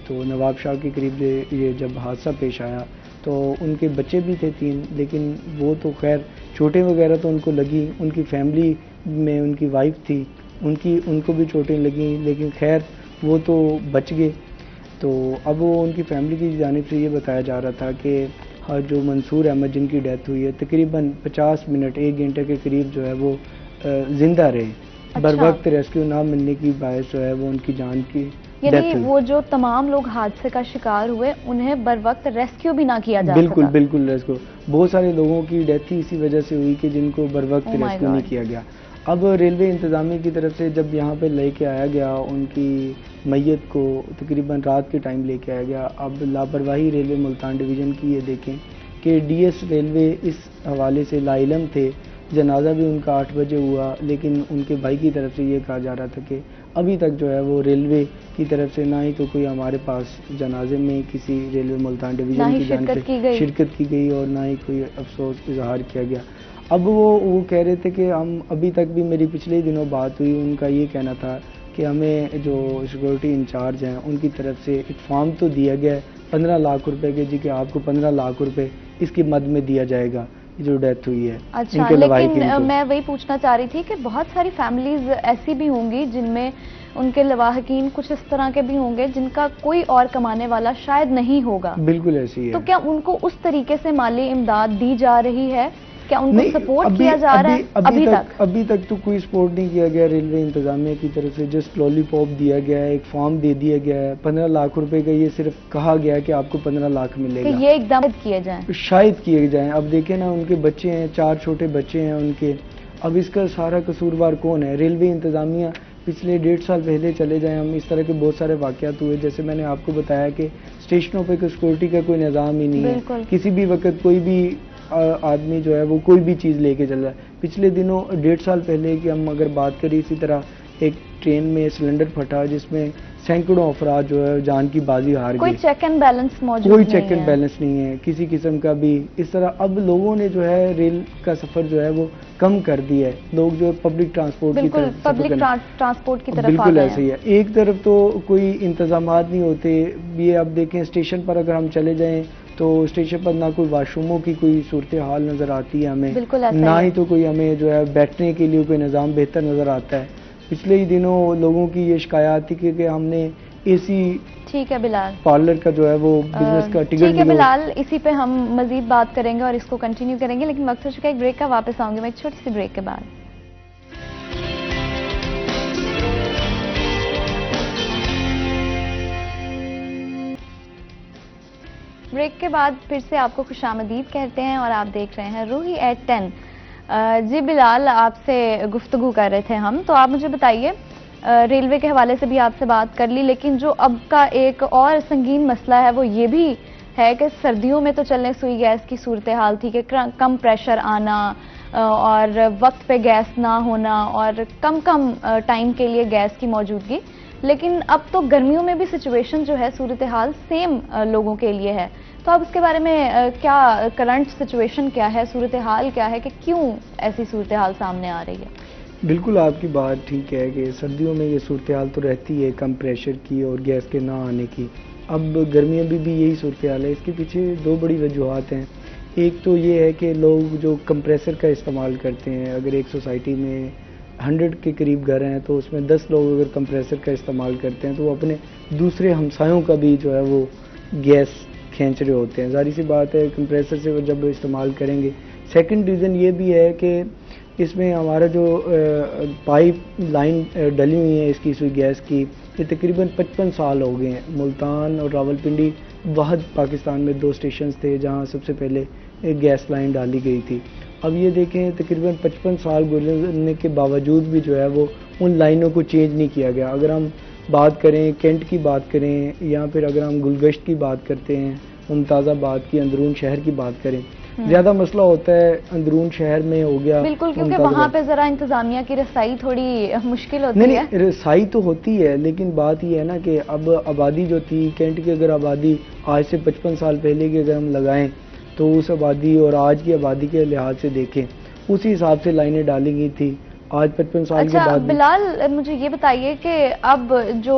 تو نواب شاہ کے قریب یہ جب حادثہ پیش آیا, تو ان کے بچے بھی تھے 3, لیکن وہ تو خیر چوٹیں وغیرہ تو ان کو لگی. ان کی فیملی میں ان کی وائف تھی, ان کو بھی چوٹیں لگیں, لیکن خیر وہ تو بچ گئے. تو اب وہ ان کی فیملی کی جانب سے یہ بتایا جا رہا تھا کہ جو منصور احمد جن کی ڈیتھ ہوئی ہے, تقریباً 50 منٹ 1 گھنٹے کے قریب جو ہے وہ زندہ رہے. بر وقت ریسکیو نہ ملنے کی باعث جو ہے وہ ان کی جان کی یعنی وہ جو تمام لوگ حادثے کا شکار ہوئے انہیں بر وقت ریسکیو بھی نہ کیا جا سکا. بالکل ریسکیو. بہت سارے لوگوں کی ڈیتھ ہی اسی وجہ سے ہوئی کہ جن کو بر وقت ریسکیو نہیں کیا گیا. اب ریلوے انتظامیہ کی طرف سے جب یہاں پہ لے کے آیا گیا ان کی میت کو, تقریباً رات کے ٹائم لے کے آیا گیا. اب لاپرواہی ریلوے ملتان ڈویژن کی یہ دیکھیں کہ DS ریلوے اس حوالے سے لا علم تھے. جنازہ بھی ان کا 8 بجے ہوا, لیکن ان کے بھائی کی طرف سے یہ کہا جا رہا تھا کہ ابھی تک جو ہے وہ ریلوے کی طرف سے نہ ہی تو کوئی ہمارے پاس جنازے میں کسی ریلوے ملتان ڈویژن کی جانب سے شرکت کی گئی, اور نہ ہی کوئی افسوس اظہار کیا گیا. اب وہ کہہ رہے تھے کہ ہم ابھی تک بھی, میری پچھلے دنوں بات ہوئی, ان کا یہ کہنا تھا کہ ہمیں جو سیکورٹی انچارج ہیں ان کی طرف سے ایک فارم تو دیا گیا ہے 15 لاکھ روپے کے, جی کہ آپ کو 15 لاکھ روپے اس کی مد میں دیا جائے گا جو ڈیتھ ہوئی ہے. اچھا, لیکن میں وہی پوچھنا چاہ رہی تھی کہ بہت ساری فیملیز ایسی بھی ہوں گی جن میں ان کے لواحقین کچھ اس طرح کے بھی ہوں گے جن کا کوئی اور کمانے والا شاید نہیں ہوگا. بالکل ایسی ہے. تو کیا ان کو اس طریقے سے مالی امداد دی جا رہی ہے, کیا ان کو سپورٹ کیا جا رہا ہے؟ ابھی تک تو کوئی سپورٹ نہیں کیا گیا ریلوے انتظامیہ کی طرف سے. جسٹ لالی پاپ دیا گیا ہے, ایک فارم دے دیا گیا ہے 15 لاکھ روپے کا. یہ صرف کہا گیا ہے کہ آپ کو 15 لاکھ ملے گا, یہ اقدام کیے جائیں, شاید کیے جائیں. اب دیکھیں نا, ان کے بچے ہیں, 4 چھوٹے بچے ہیں ان کے. اب اس کا سارا قصوروار کون ہے؟ ریلوے انتظامیہ. پچھلے 1.5 سال پہلے چلے جائیں ہم, اس طرح کے بہت سارے واقعات ہوئے. جیسے میں نے آپ کو بتایا کہ اسٹیشنوں پہ سیکورٹی کا کوئی نظام ہی نہیں ہے. کسی بھی وقت کوئی بھی آدمی جو ہے وہ کوئی بھی چیز لے کے چل رہا ہے. پچھلے دنوں 1.5 سال پہلے کی ہم اگر بات کریں, اسی طرح ایک ٹرین میں سلنڈر پھٹا جس میں سینکڑوں افراد جو ہے جان کی بازی ہار کوئی گئے. چیک اینڈ بیلنس موجود کوئی نہیں چیک اینڈ ہے. بیلنس نہیں ہے کسی قسم کا بھی. اس طرح اب لوگوں نے جو ہے ریل کا سفر جو ہے وہ کم کر دیا ہے. لوگ جو ہے پبلک ٹرانسپورٹ کی بالکل طرف سفر پبلک کرنا. ٹرانسپورٹ کی طرف آ بالکل گئے ایسے ہیں. ہی ہے. ایک طرف تو کوئی انتظامات نہیں ہوتے. یہ اب دیکھیں اسٹیشن پر اگر ہم چلے جائیں تو اسٹیشن پر نہ کوئی واش روموں کی کوئی صورتحال نظر آتی ہے ہمیں, بالکل ایسا نہ ہی ہی ہے. تو کوئی ہمیں جو ہے بیٹھنے کے لیے کوئی نظام بہتر نظر آتا ہے. پچھلے ہی دنوں لوگوں کی یہ شکایات تھی کہ ہم نے اے سی ٹھیک ہے بلال, پارلر کا جو ہے وہ بزنس کا ٹکٹ ٹھیک ہے بلال, اسی پہ ہم مزید بات کریں گے اور اس کو کنٹینیو کریں گے, لیکن وقت ہو چکا ہے ایک بریک کا. واپس آؤں گی میں ایک چھوٹی سی بریک کے بعد. بریک کے بعد پھر سے آپ کو خوش آمدید کہتے ہیں اور آپ دیکھ رہے ہیں روہی ایٹ 10. جی بلال, آپ سے گفتگو کر رہے تھے ہم, تو آپ مجھے بتائیے, ریلوے کے حوالے سے بھی آپ سے بات کر لی, لیکن جو اب کا ایک اور سنگین مسئلہ ہے وہ یہ بھی ہے کہ سردیوں میں تو چلنے سوئی گیس کی صورتحال تھی کہ کم پریشر آنا اور وقت پہ گیس نہ ہونا اور کم ٹائم کے لیے گیس کی موجودگی, لیکن اب تو گرمیوں میں بھی سچویشن جو ہے صورتحال سیم لوگوں کے لیے ہے. تو اب اس کے بارے میں کیا کرنٹ سچویشن کیا ہے, صورتحال کیا ہے کہ کیوں ایسی صورتحال سامنے آ رہی ہے؟ بالکل آپ کی بات ٹھیک ہے کہ سردیوں میں یہ صورتحال تو رہتی ہے کم پریشر کی اور گیس کے نہ آنے کی. اب گرمیوں میں بھی یہی صورتحال ہے. اس کے پیچھے دو بڑی وجوہات ہیں. ایک تو یہ ہے کہ لوگ جو کمپریسر کا استعمال کرتے ہیں, اگر ایک سوسائٹی میں 100 کے قریب گھر ہیں تو اس میں 10 لوگ اگر کمپریسر کا استعمال کرتے ہیں تو وہ اپنے دوسرے ہمسایوں کا بھی جو ہے وہ گیس کھینچ رہے ہوتے ہیں. ظاہر سی بات ہے کمپریسر سے جب استعمال کریں گے. سیکنڈ ریزن یہ بھی ہے کہ اس میں ہمارا جو پائپ لائن ڈلی ہوئی ہے اس کی سوئی گیس کی, یہ تقریباً 55 سال ہو گئے ہیں. ملتان اور راولپنڈی واحد پاکستان میں 2 اسٹیشنز تھے جہاں سب سے پہلے گیس لائن ڈالی گئی تھی. اب یہ دیکھیں تقریباً 55 سال گزرنے کے باوجود بھی جو ہے وہ ان لائنوں کو چینج نہیں کیا گیا. اگر ہم بات کریں کینٹ کی بات کریں یا پھر اگر ہم گلگشت کی بات کرتے ہیں, ممتاز آباد کی, اندرون شہر کی بات کریں, زیادہ مسئلہ ہوتا ہے اندرون شہر میں ہو گیا. بالکل, کیونکہ وہاں پہ ذرا انتظامیہ کی رسائی تھوڑی مشکل ہوتی ہے. نہیں, رسائی تو ہوتی ہے, لیکن بات یہ ہے نا کہ اب آبادی جو تھی کینٹ کی, اگر آبادی آج سے 55 سال پہلے کی اگر ہم لگائیں تو اس آبادی اور آج کی آبادی کے لحاظ سے دیکھیں اسی حساب سے لائنیں ڈالی گئی تھی. آج 55 سال کے بعد. بلال, مجھے یہ بتائیے کہ اب جو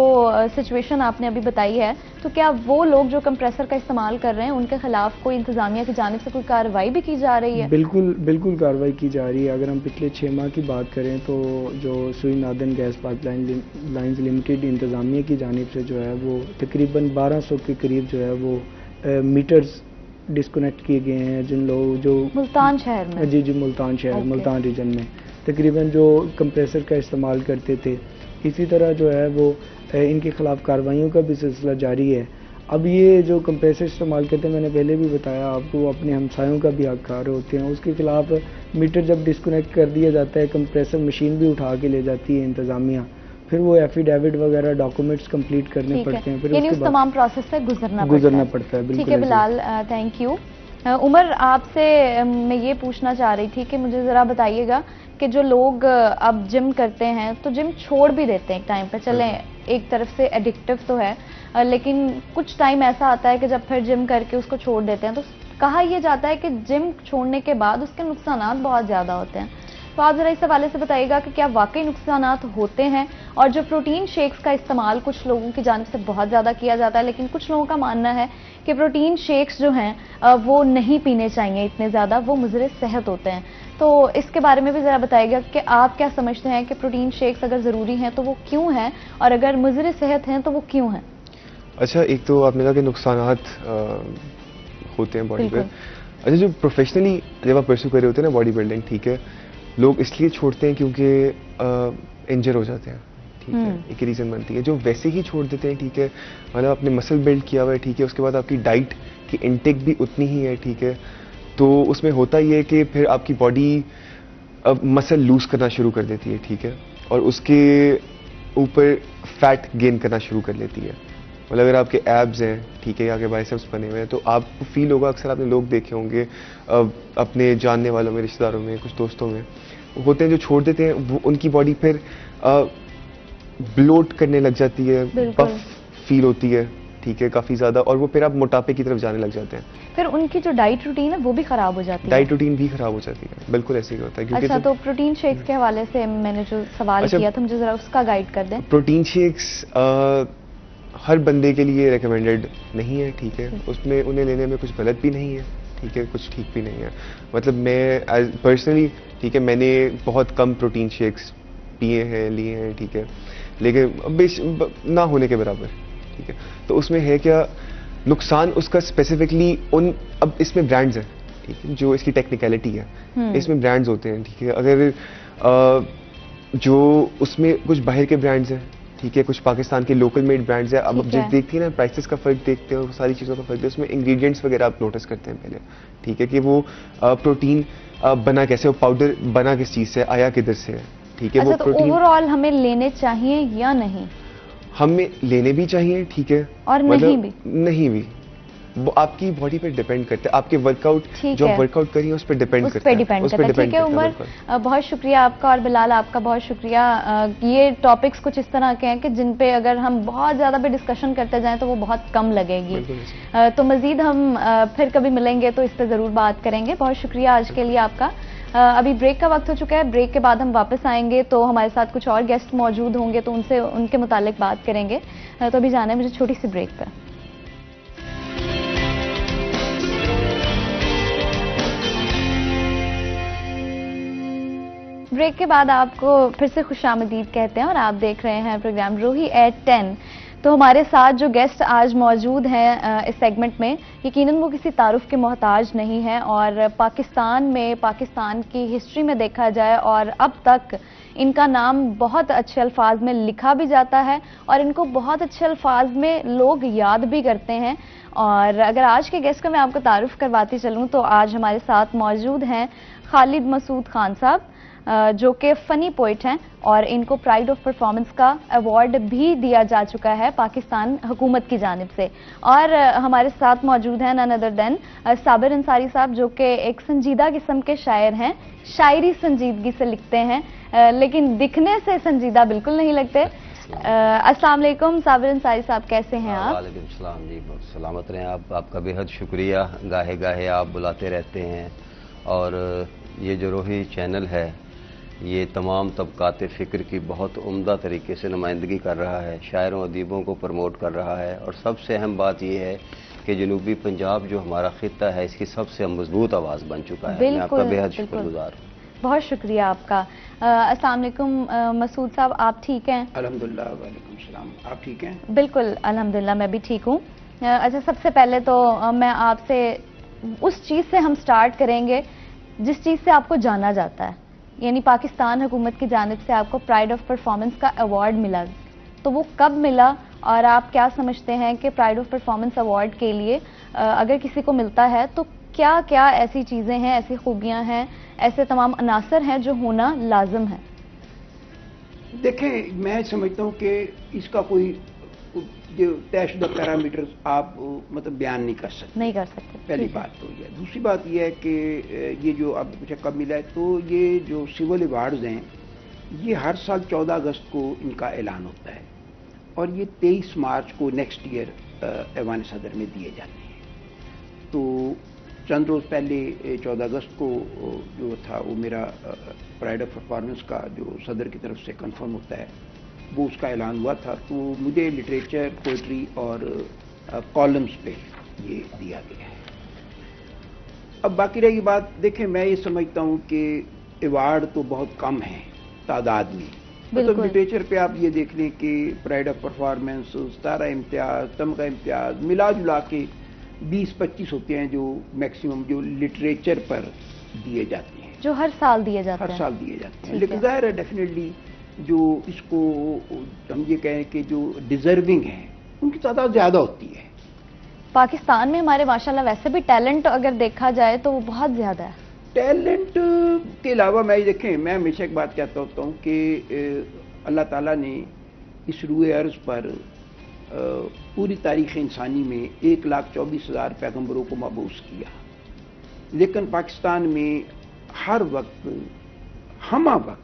سچویشن آپ نے ابھی بتائی ہے تو کیا وہ لوگ جو کمپریسر کا استعمال کر رہے ہیں ان کے خلاف کوئی انتظامیہ کی جانب سے کوئی کارروائی بھی کی جا رہی ہے؟ بالکل کارروائی کی جا رہی ہے. اگر ہم پچھلے 6 ماہ کی بات کریں تو جو سوئی northern gas pipe lines limited انتظامیہ کی جانب سے جو ہے وہ تقریباً 1200 کے قریب جو ہے وہ میٹرز ڈسکنیکٹ کیے گئے ہیں. جن لوگ جو ملتان شہر میں, جی ملتان شہر, ملتان ریجن میں تقریباً جو کمپریسر کا استعمال کرتے تھے. اسی طرح جو ہے وہ ان کے خلاف کارروائیوں کا بھی سلسلہ جاری ہے. اب یہ جو کمپریسر استعمال کرتے ہیں, میں نے پہلے بھی بتایا آپ کو, وہ اپنے ہمسایوں کا بھی حقدار ہوتے ہیں. اس کے خلاف میٹر جب ڈسکنیکٹ کر دیا جاتا ہے, کمپریسر مشین بھی اٹھا کے لے جاتی ہے انتظامیہ, پھر وہ ایفیڈیوٹ وغیرہ ڈاکومنٹس کمپلیٹ کرنے پڑتے ہیں, پھر یعنی اس تمام پروسیس سے گزرنا پڑتا ہے. ٹھیک ہے بلال, تھینک یو. عمر, آپ سے میں یہ پوچھنا چاہ رہی تھی کہ مجھے ذرا بتائیے گا کہ جو لوگ اب جم کرتے ہیں تو جم چھوڑ بھی دیتے ہیں ایک ٹائم پہ, چلیں ایک طرف سے ایڈکٹیو تو ہے, لیکن کچھ ٹائم ایسا آتا ہے کہ جب پھر جم کر کے اس کو چھوڑ دیتے ہیں تو کہا یہ جاتا ہے کہ جم چھوڑنے کے بعد اس کے نقصانات بہت زیادہ ہوتے ہیں. تو آپ ذرا اس حوالے سے بتائیے گا کہ کیا واقعی نقصانات ہوتے ہیں, اور جو پروٹین شیکس کا استعمال کچھ لوگوں کی جانب سے بہت زیادہ کیا جاتا ہے, لیکن کچھ لوگوں کا ماننا ہے کہ پروٹین شیکس جو ہیں وہ نہیں پینے چاہیے اتنے زیادہ, وہ مضر صحت ہوتے ہیں. تو اس کے بارے میں بھی ذرا بتائیے گا کہ آپ کیا سمجھتے ہیں کہ پروٹین شیکس اگر ضروری ہیں تو وہ کیوں ہیں, اور اگر مضر صحت ہیں تو وہ کیوں ہیں؟ اچھا, ایک تو آپ نے کہا کہ نقصانات ہوتے ہیں باڈی پہ. اچھا, جو پروفیشنلی جب آپ پرسو کر رہے ہوتے ہیں نا باڈی بلڈنگ, ٹھیک ہے, لوگ اس لیے چھوڑتے ہیں کیونکہ انجر ہو جاتے ہیں, ٹھیک ہے, ایک ریزن بنتی ہے. جو ویسے ہی چھوڑ دیتے ہیں, ٹھیک ہے, مطلب آپ نے مسل بلڈ کیا ہوا ہے, ٹھیک ہے, اس کے بعد آپ کی ڈائٹ کی انٹیک بھی اتنی ہی ہے, ٹھیک ہے, تو اس میں ہوتا یہ ہے کہ پھر آپ کی باڈی اب مسل لوز کرنا شروع کر دیتی ہے, ٹھیک ہے, اور اس کے اوپر فیٹ گین کرنا شروع کر لیتی ہے. مطلب اگر آپ کے ایبز ہیں, ٹھیک ہے, یا کے بائسیپس بنے ہوئے ہیں, تو آپ کو فیل ہوگا, اکثر آپ نے لوگ دیکھے ہوں گے اپنے جاننے والوں میں, رشتہ داروں میں, کچھ دوستوں میں ہوتے ہیں جو چھوڑ دیتے ہیں, وہ ان کی باڈی پھر بلوٹ کرنے لگ جاتی ہے, بالکل. پف فیل ہوتی ہے, ٹھیک ہے, کافی زیادہ, اور وہ پھر آپ موٹاپے کی طرف جانے لگ جاتے ہیں. پھر ان کی جو ڈائٹ روٹین ہے وہ بھی خراب ہو جاتی ہے. ڈائٹ روٹین بھی خراب ہو جاتی ہے, بالکل ایسے ہی ہوتا ہے. اچھا, تو پروٹین شیکس کے حوالے سے میں نے جو سوال کیا تھا, مجھے ذرا اس کا گائیڈ کر دیں. پروٹین شیکس ہر بندے کے لیے ریکمینڈڈ نہیں ہے, ٹھیک ہے, اس میں انہیں لینے میں کچھ غلط بھی نہیں ہے, ٹھیک ہے, کچھ ٹھیک بھی نہیں ہے. مطلب میں پرسنلی, ٹھیک ہے, میں نے بہت کم پروٹین شیکس پیے ہیں, لیے ہیں, ٹھیک ہے, لیکن نہ ہونے کے برابر, ٹھیک ہے. تو اس میں ہے کیا نقصان اس کا اسپیسیفکلی اب اس میں برانڈز ہیں, ٹھیک ہے, جو اس کی ٹیکنیکلٹی ہے, اس میں برانڈز ہوتے ہیں, ٹھیک ہے. اگر جو اس میں کچھ باہر کے برانڈز ہیں, ٹھیک ہے, کچھ پاکستان کے لوکل میڈ برانڈز ہیں, اب جب دیکھتی ہیں نا پرائسز کا فرق دیکھتے ہیں, ساری چیزوں کا فرق ہے, اس میں انگریڈینٹس وغیرہ آپ نوٹس کرتے ہیں پہلے, ٹھیک ہے, کہ وہ پروٹین بنا کیسے, وہ پاؤڈر بنا کس چیز سے, آیا کدھر سے ہے, ٹھیک ہے. اچھا, تو اوور آل ہمیں لینے چاہیے یا نہیں؟ ہمیں لینے بھی چاہیے, ٹھیک ہے, اور نہیں بھی. نہیں بھی, وہ آپ کی باڈی پہ ڈیپینڈ کرتا ہے, آپ کے ورک آؤٹ جو آپ ورک آؤٹ کریے اس پہ ڈیپینڈ کرتا ہے. ٹھیک ہے عمر, بہت شکریہ آپ کا, اور بلال آپ کا بہت شکریہ. یہ ٹاپکس کچھ اس طرح کے ہیں کہ جن پہ اگر ہم بہت زیادہ بھی ڈسکشن کرتے جائیں تو وہ بہت کم لگے گی. تو مزید ہم پھر کبھی ملیں گے تو اس پہ ضرور بات کریں گے. بہت شکریہ آج کے لیے آپ کا. ابھی بریک کا وقت ہو چکا ہے, بریک کے بعد ہم واپس آئیں گے تو ہمارے ساتھ کچھ اور گیسٹ موجود ہوں گے, تو ان کے متعلق بات کریں گے. تو ابھی جانا ہے مجھے چھوٹی سی بریک پر. بریک کے بعد آپ کو پھر سے خوش آمدید کہتے ہیں, اور آپ دیکھ رہے ہیں پروگرام روہی ایٹ 10. تو ہمارے ساتھ جو گیسٹ آج موجود ہیں اس سیگمنٹ میں, یقیناً وہ کسی تعارف کے محتاج نہیں ہیں, اور پاکستان کی ہسٹری میں دیکھا جائے اور اب تک ان کا نام بہت اچھے الفاظ میں لکھا بھی جاتا ہے, اور ان کو بہت اچھے الفاظ میں لوگ یاد بھی کرتے ہیں. اور اگر آج کے گیسٹ کا میں آپ کو تعارف کرواتی چلوں تو آج ہمارے ساتھ موجود ہیں خالد مسعود خان صاحب, جو کہ فنی پوئٹ ہیں, اور ان کو پرائڈ آف پرفارمنس کا ایوارڈ بھی دیا جا چکا ہے پاکستان حکومت کی جانب سے. اور ہمارے ساتھ موجود ہیں none other than صابر انصاری صاحب, جو کہ ایک سنجیدہ قسم کے شاعر ہیں, شاعری سنجیدگی سے لکھتے ہیں, لیکن دکھنے سے سنجیدہ بالکل نہیں لگتے. السلام علیکم صابر انصاری صاحب, کیسے ہیں آپ؟ وعلیکم السلام جی, سلامت رہیں آپ کا بے حد شکریہ. گاہے گاہے آپ بلاتے رہتے ہیں, اور یہ جو روہی چینل ہے یہ تمام طبقات فکر کی بہت عمدہ طریقے سے نمائندگی کر رہا ہے, شاعروں ادیبوں کو پروموٹ کر رہا ہے, اور سب سے اہم بات یہ ہے کہ جنوبی پنجاب جو ہمارا خطہ ہے اس کی سب سے مضبوط آواز بن چکا ہے. میں آپ کا بے حد شکر گزار ہوں. بہت شکریہ آپ کا. السلام علیکم مسعود صاحب, آپ ٹھیک ہیں؟ الحمدللہ. وعلیکم السلام, آپ ٹھیک ہیں؟ بالکل الحمدللہ, میں بھی ٹھیک ہوں. اچھا, سب سے پہلے تو میں آپ سے اس چیز سے ہم سٹارٹ کریں گے جس چیز سے آپ کو جانا جاتا ہے, یعنی پاکستان حکومت کی جانب سے آپ کو پرائڈ آف پرفارمنس کا ایوارڈ ملا, تو وہ کب ملا, اور آپ کیا سمجھتے ہیں کہ پرائڈ آف پرفارمنس ایوارڈ کے لیے اگر کسی کو ملتا ہے تو کیا کیا ایسی چیزیں ہیں, ایسی خوبیاں ہیں, ایسے تمام عناصر ہیں جو ہونا لازم ہے؟ دیکھیں, میں سمجھتا ہوں کہ اس کا کوئی جو طے شدہ پیرامیٹرز آپ مطلب بیان نہیں کر سکتے. پہلی بات تو یہ. دوسری بات یہ ہے کہ یہ جو اب مجھے کب ملا ہے, تو یہ جو سول ایوارڈز ہیں یہ ہر سال 14 اگست کو ان کا اعلان ہوتا ہے, اور یہ 23 مارچ کو نیکسٹ ایئر ایوان صدر میں دیے جاتے ہیں. تو چند روز پہلے 14 اگست کو جو تھا وہ میرا پرائڈ آف پرفارمنس کا جو صدر کی طرف سے کنفرم ہوتا ہے وہ اس کا اعلان ہوا تھا, تو مجھے لٹریچر, پوئٹری اور کالمز پہ یہ دیا گیا ہے. اب باقی رہی بات, دیکھیں میں یہ سمجھتا ہوں کہ ایوارڈ تو بہت کم ہیں تعداد میں. مطلب لٹریچر پہ آپ یہ دیکھ لیں کہ پرائڈ آف پرفارمنس, 17 امتیاز, تمغہ امتیاز, ملا جلا کے 20-25 ہوتے ہیں جو میکسیمم جو لٹریچر پر دیے جاتے ہیں, جو ہر سال دیے جاتے ہیں. لیکن ظاہر ہے ڈیفینیٹلی جو اس کو ہم یہ کہیں کہ جو ڈیزرونگ ہیں ان کی تعداد زیادہ ہوتی ہے. پاکستان میں ہمارے ماشاءاللہ ویسے بھی ٹیلنٹ اگر دیکھا جائے تو وہ بہت زیادہ ہے. ٹیلنٹ کے علاوہ میں دیکھیں, میں ہمیشہ ایک بات کہتا ہوتا ہوں کہ اللہ تعالیٰ نے اس روئے ارض پر پوری تاریخ انسانی میں 1,24,000 پیغمبروں کو مبعوث کیا, لیکن پاکستان میں ہر وقت ہمہ وقت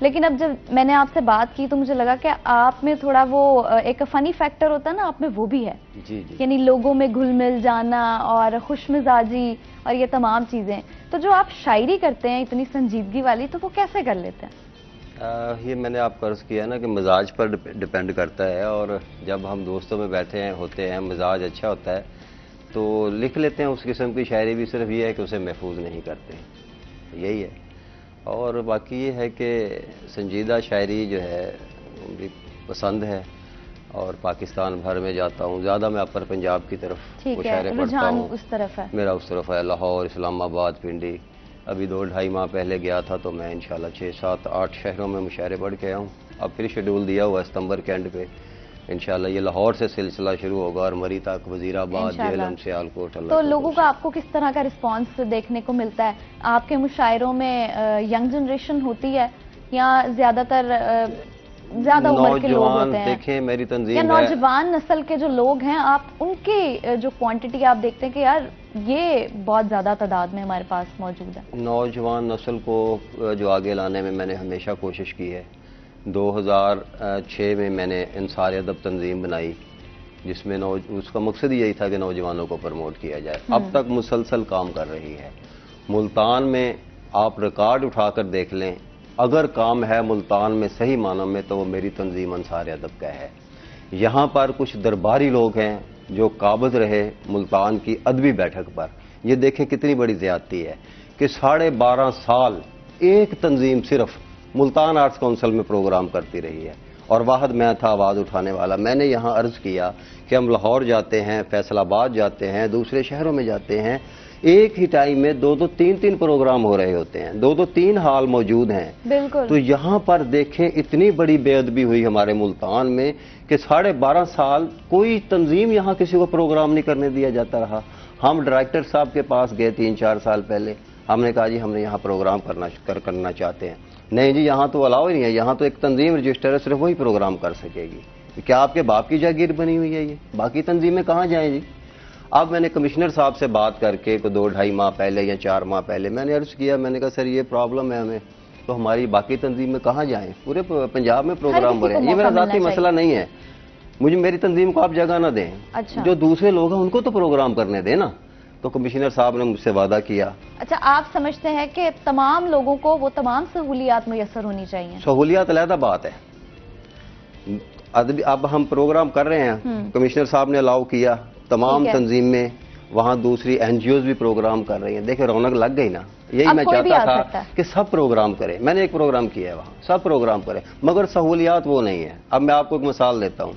لیکن اب جب میں نے آپ سے بات کی تو مجھے لگا کہ آپ میں تھوڑا وہ ایک فنی فیکٹر ہوتا ہے نا، آپ میں وہ بھی ہے. جی جی. یعنی لوگوں میں گھل مل جانا اور خوش مزاجی اور یہ تمام چیزیں. تو جو آپ شاعری کرتے ہیں اتنی سنجیدگی والی، تو وہ کیسے کر لیتے ہیں؟ یہ میں نے آپ کو عرض کیا نا کہ مزاج پر ڈپینڈ کرتا ہے، اور جب ہم دوستوں میں بیٹھے ہوتے ہیں، مزاج اچھا ہوتا ہے تو لکھ لیتے ہیں اس قسم کی شاعری بھی. صرف یہ ہے کہ اسے محفوظ نہیں کرتے، یہی ہے. اور باقی یہ ہے کہ سنجیدہ شاعری جو ہے بھی پسند ہے، اور پاکستان بھر میں جاتا ہوں. زیادہ میں اپر پنجاب کی طرف مشاعرے پڑھتا ہوں. اس طرف ہے میرا اس طرف ہے، لاہور، اسلام آباد، پنڈی. ابھی 2-2.5 ماہ پہلے گیا تھا تو میں انشاءاللہ 6-7-8 شہروں میں مشاعرے پڑھ کے آیا ہوں. اب پھر شیڈول دیا ہوا ہے ستمبر کے اینڈ پہ. انشاءاللہ یہ لاہور سے سلسلہ شروع ہوگا اور مری تک، وزیر آباد، جہلم، سیالکوٹ. تو لوگوں کا آپ کو کس طرح کا رسپانس دیکھنے کو ملتا ہے؟ آپ کے مشاعروں میں ینگ جنریشن ہوتی ہے یا زیادہ تر زیادہ عمر کے لوگ ہوتے ہیں؟ دیکھیں میری تنظیم یا نوجوان نسل کے جو لوگ ہیں، آپ ان کی جو کوانٹٹی آپ دیکھتے ہیں کہ یار یہ بہت زیادہ تعداد میں ہمارے پاس موجود ہے؟ نوجوان نسل کو جو آگے لانے میں نے ہمیشہ کوشش کی ہے. 2006 میں میں نے انصار ادب تنظیم بنائی، جس میں اس کا مقصد یہی تھا کہ نوجوانوں کو پروموٹ کیا جائے. اب تک مسلسل کام کر رہی ہے. ملتان میں آپ ریکارڈ اٹھا کر دیکھ لیں، اگر کام ہے ملتان میں صحیح معنوں میں تو وہ میری تنظیم انصار ادب کا ہے. یہاں پر کچھ درباری لوگ ہیں جو قابض رہے ملتان کی ادبی بیٹھک پر. یہ دیکھیں کتنی بڑی زیادتی ہے کہ 12.5 سال ایک تنظیم صرف ملتان آرٹس کونسل میں پروگرام کرتی رہی ہے، اور واحد میں تھا آواز اٹھانے والا. میں نے یہاں عرض کیا کہ ہم لاہور جاتے ہیں، فیصل آباد جاتے ہیں، دوسرے شہروں میں جاتے ہیں، ایک ہی ٹائم میں 2-3 پروگرام ہو رہے ہوتے ہیں، 2-3 ہال موجود ہیں. بالکل. تو یہاں پر دیکھیں اتنی بڑی بے ادبی ہوئی ہمارے ملتان میں کہ 12.5 سال کوئی تنظیم یہاں کسی کو پروگرام نہیں کرنے دیا جاتا رہا. ہم ڈائریکٹر صاحب کے پاس گئے 3-4 سال پہلے. ہم نے کہا جی ہم نے یہاں پروگرام کرنا چاہتے ہیں. نہیں جی یہاں تو الاؤ ہی نہیں ہے، یہاں تو ایک تنظیم رجسٹر ہے، صرف وہی پروگرام کر سکے گی. کیا آپ کے باپ کی جاگیر بنی ہوئی ہے یہ؟ باقی تنظیمیں کہاں جائیں جی؟ اب میں نے کمشنر صاحب سے بات کر کے 2-2.5 ماہ پہلے یا 4 ماہ پہلے میں نے عرض کیا، میں نے کہا سر یہ پرابلم ہے ہمیں، تو ہماری باقی تنظیمیں کہاں جائیں؟ پورے پنجاب میں پروگرام ہو رہے ہیں. یہ میرا ذاتی مسئلہ نہیں ہے، میری تنظیم کو آپ جگہ نہ دیں. جو دوسرے لوگ ہیں ان کو تو پروگرام کرنے دیں نا. تو کمشنر صاحب نے مجھ سے وعدہ کیا. اچھا، آپ سمجھتے ہیں کہ تمام لوگوں کو وہ تمام سہولیات میسر ہونی چاہیے؟ سہولیات علیحدہ بات ہے. اب ہم پروگرام کر رہے ہیں، کمشنر صاحب نے الاؤ کیا، تمام تنظیم میں وہاں دوسری این جی اوز بھی پروگرام کر رہی ہیں. دیکھیں رونق لگ گئی نا. یہی میں چاہتا تھا کہ سب پروگرام کریں. میں نے ایک پروگرام کیا ہے وہاں، سب پروگرام کریں، مگر سہولیات وہ نہیں ہے. اب میں آپ کو ایک مثال دیتا ہوں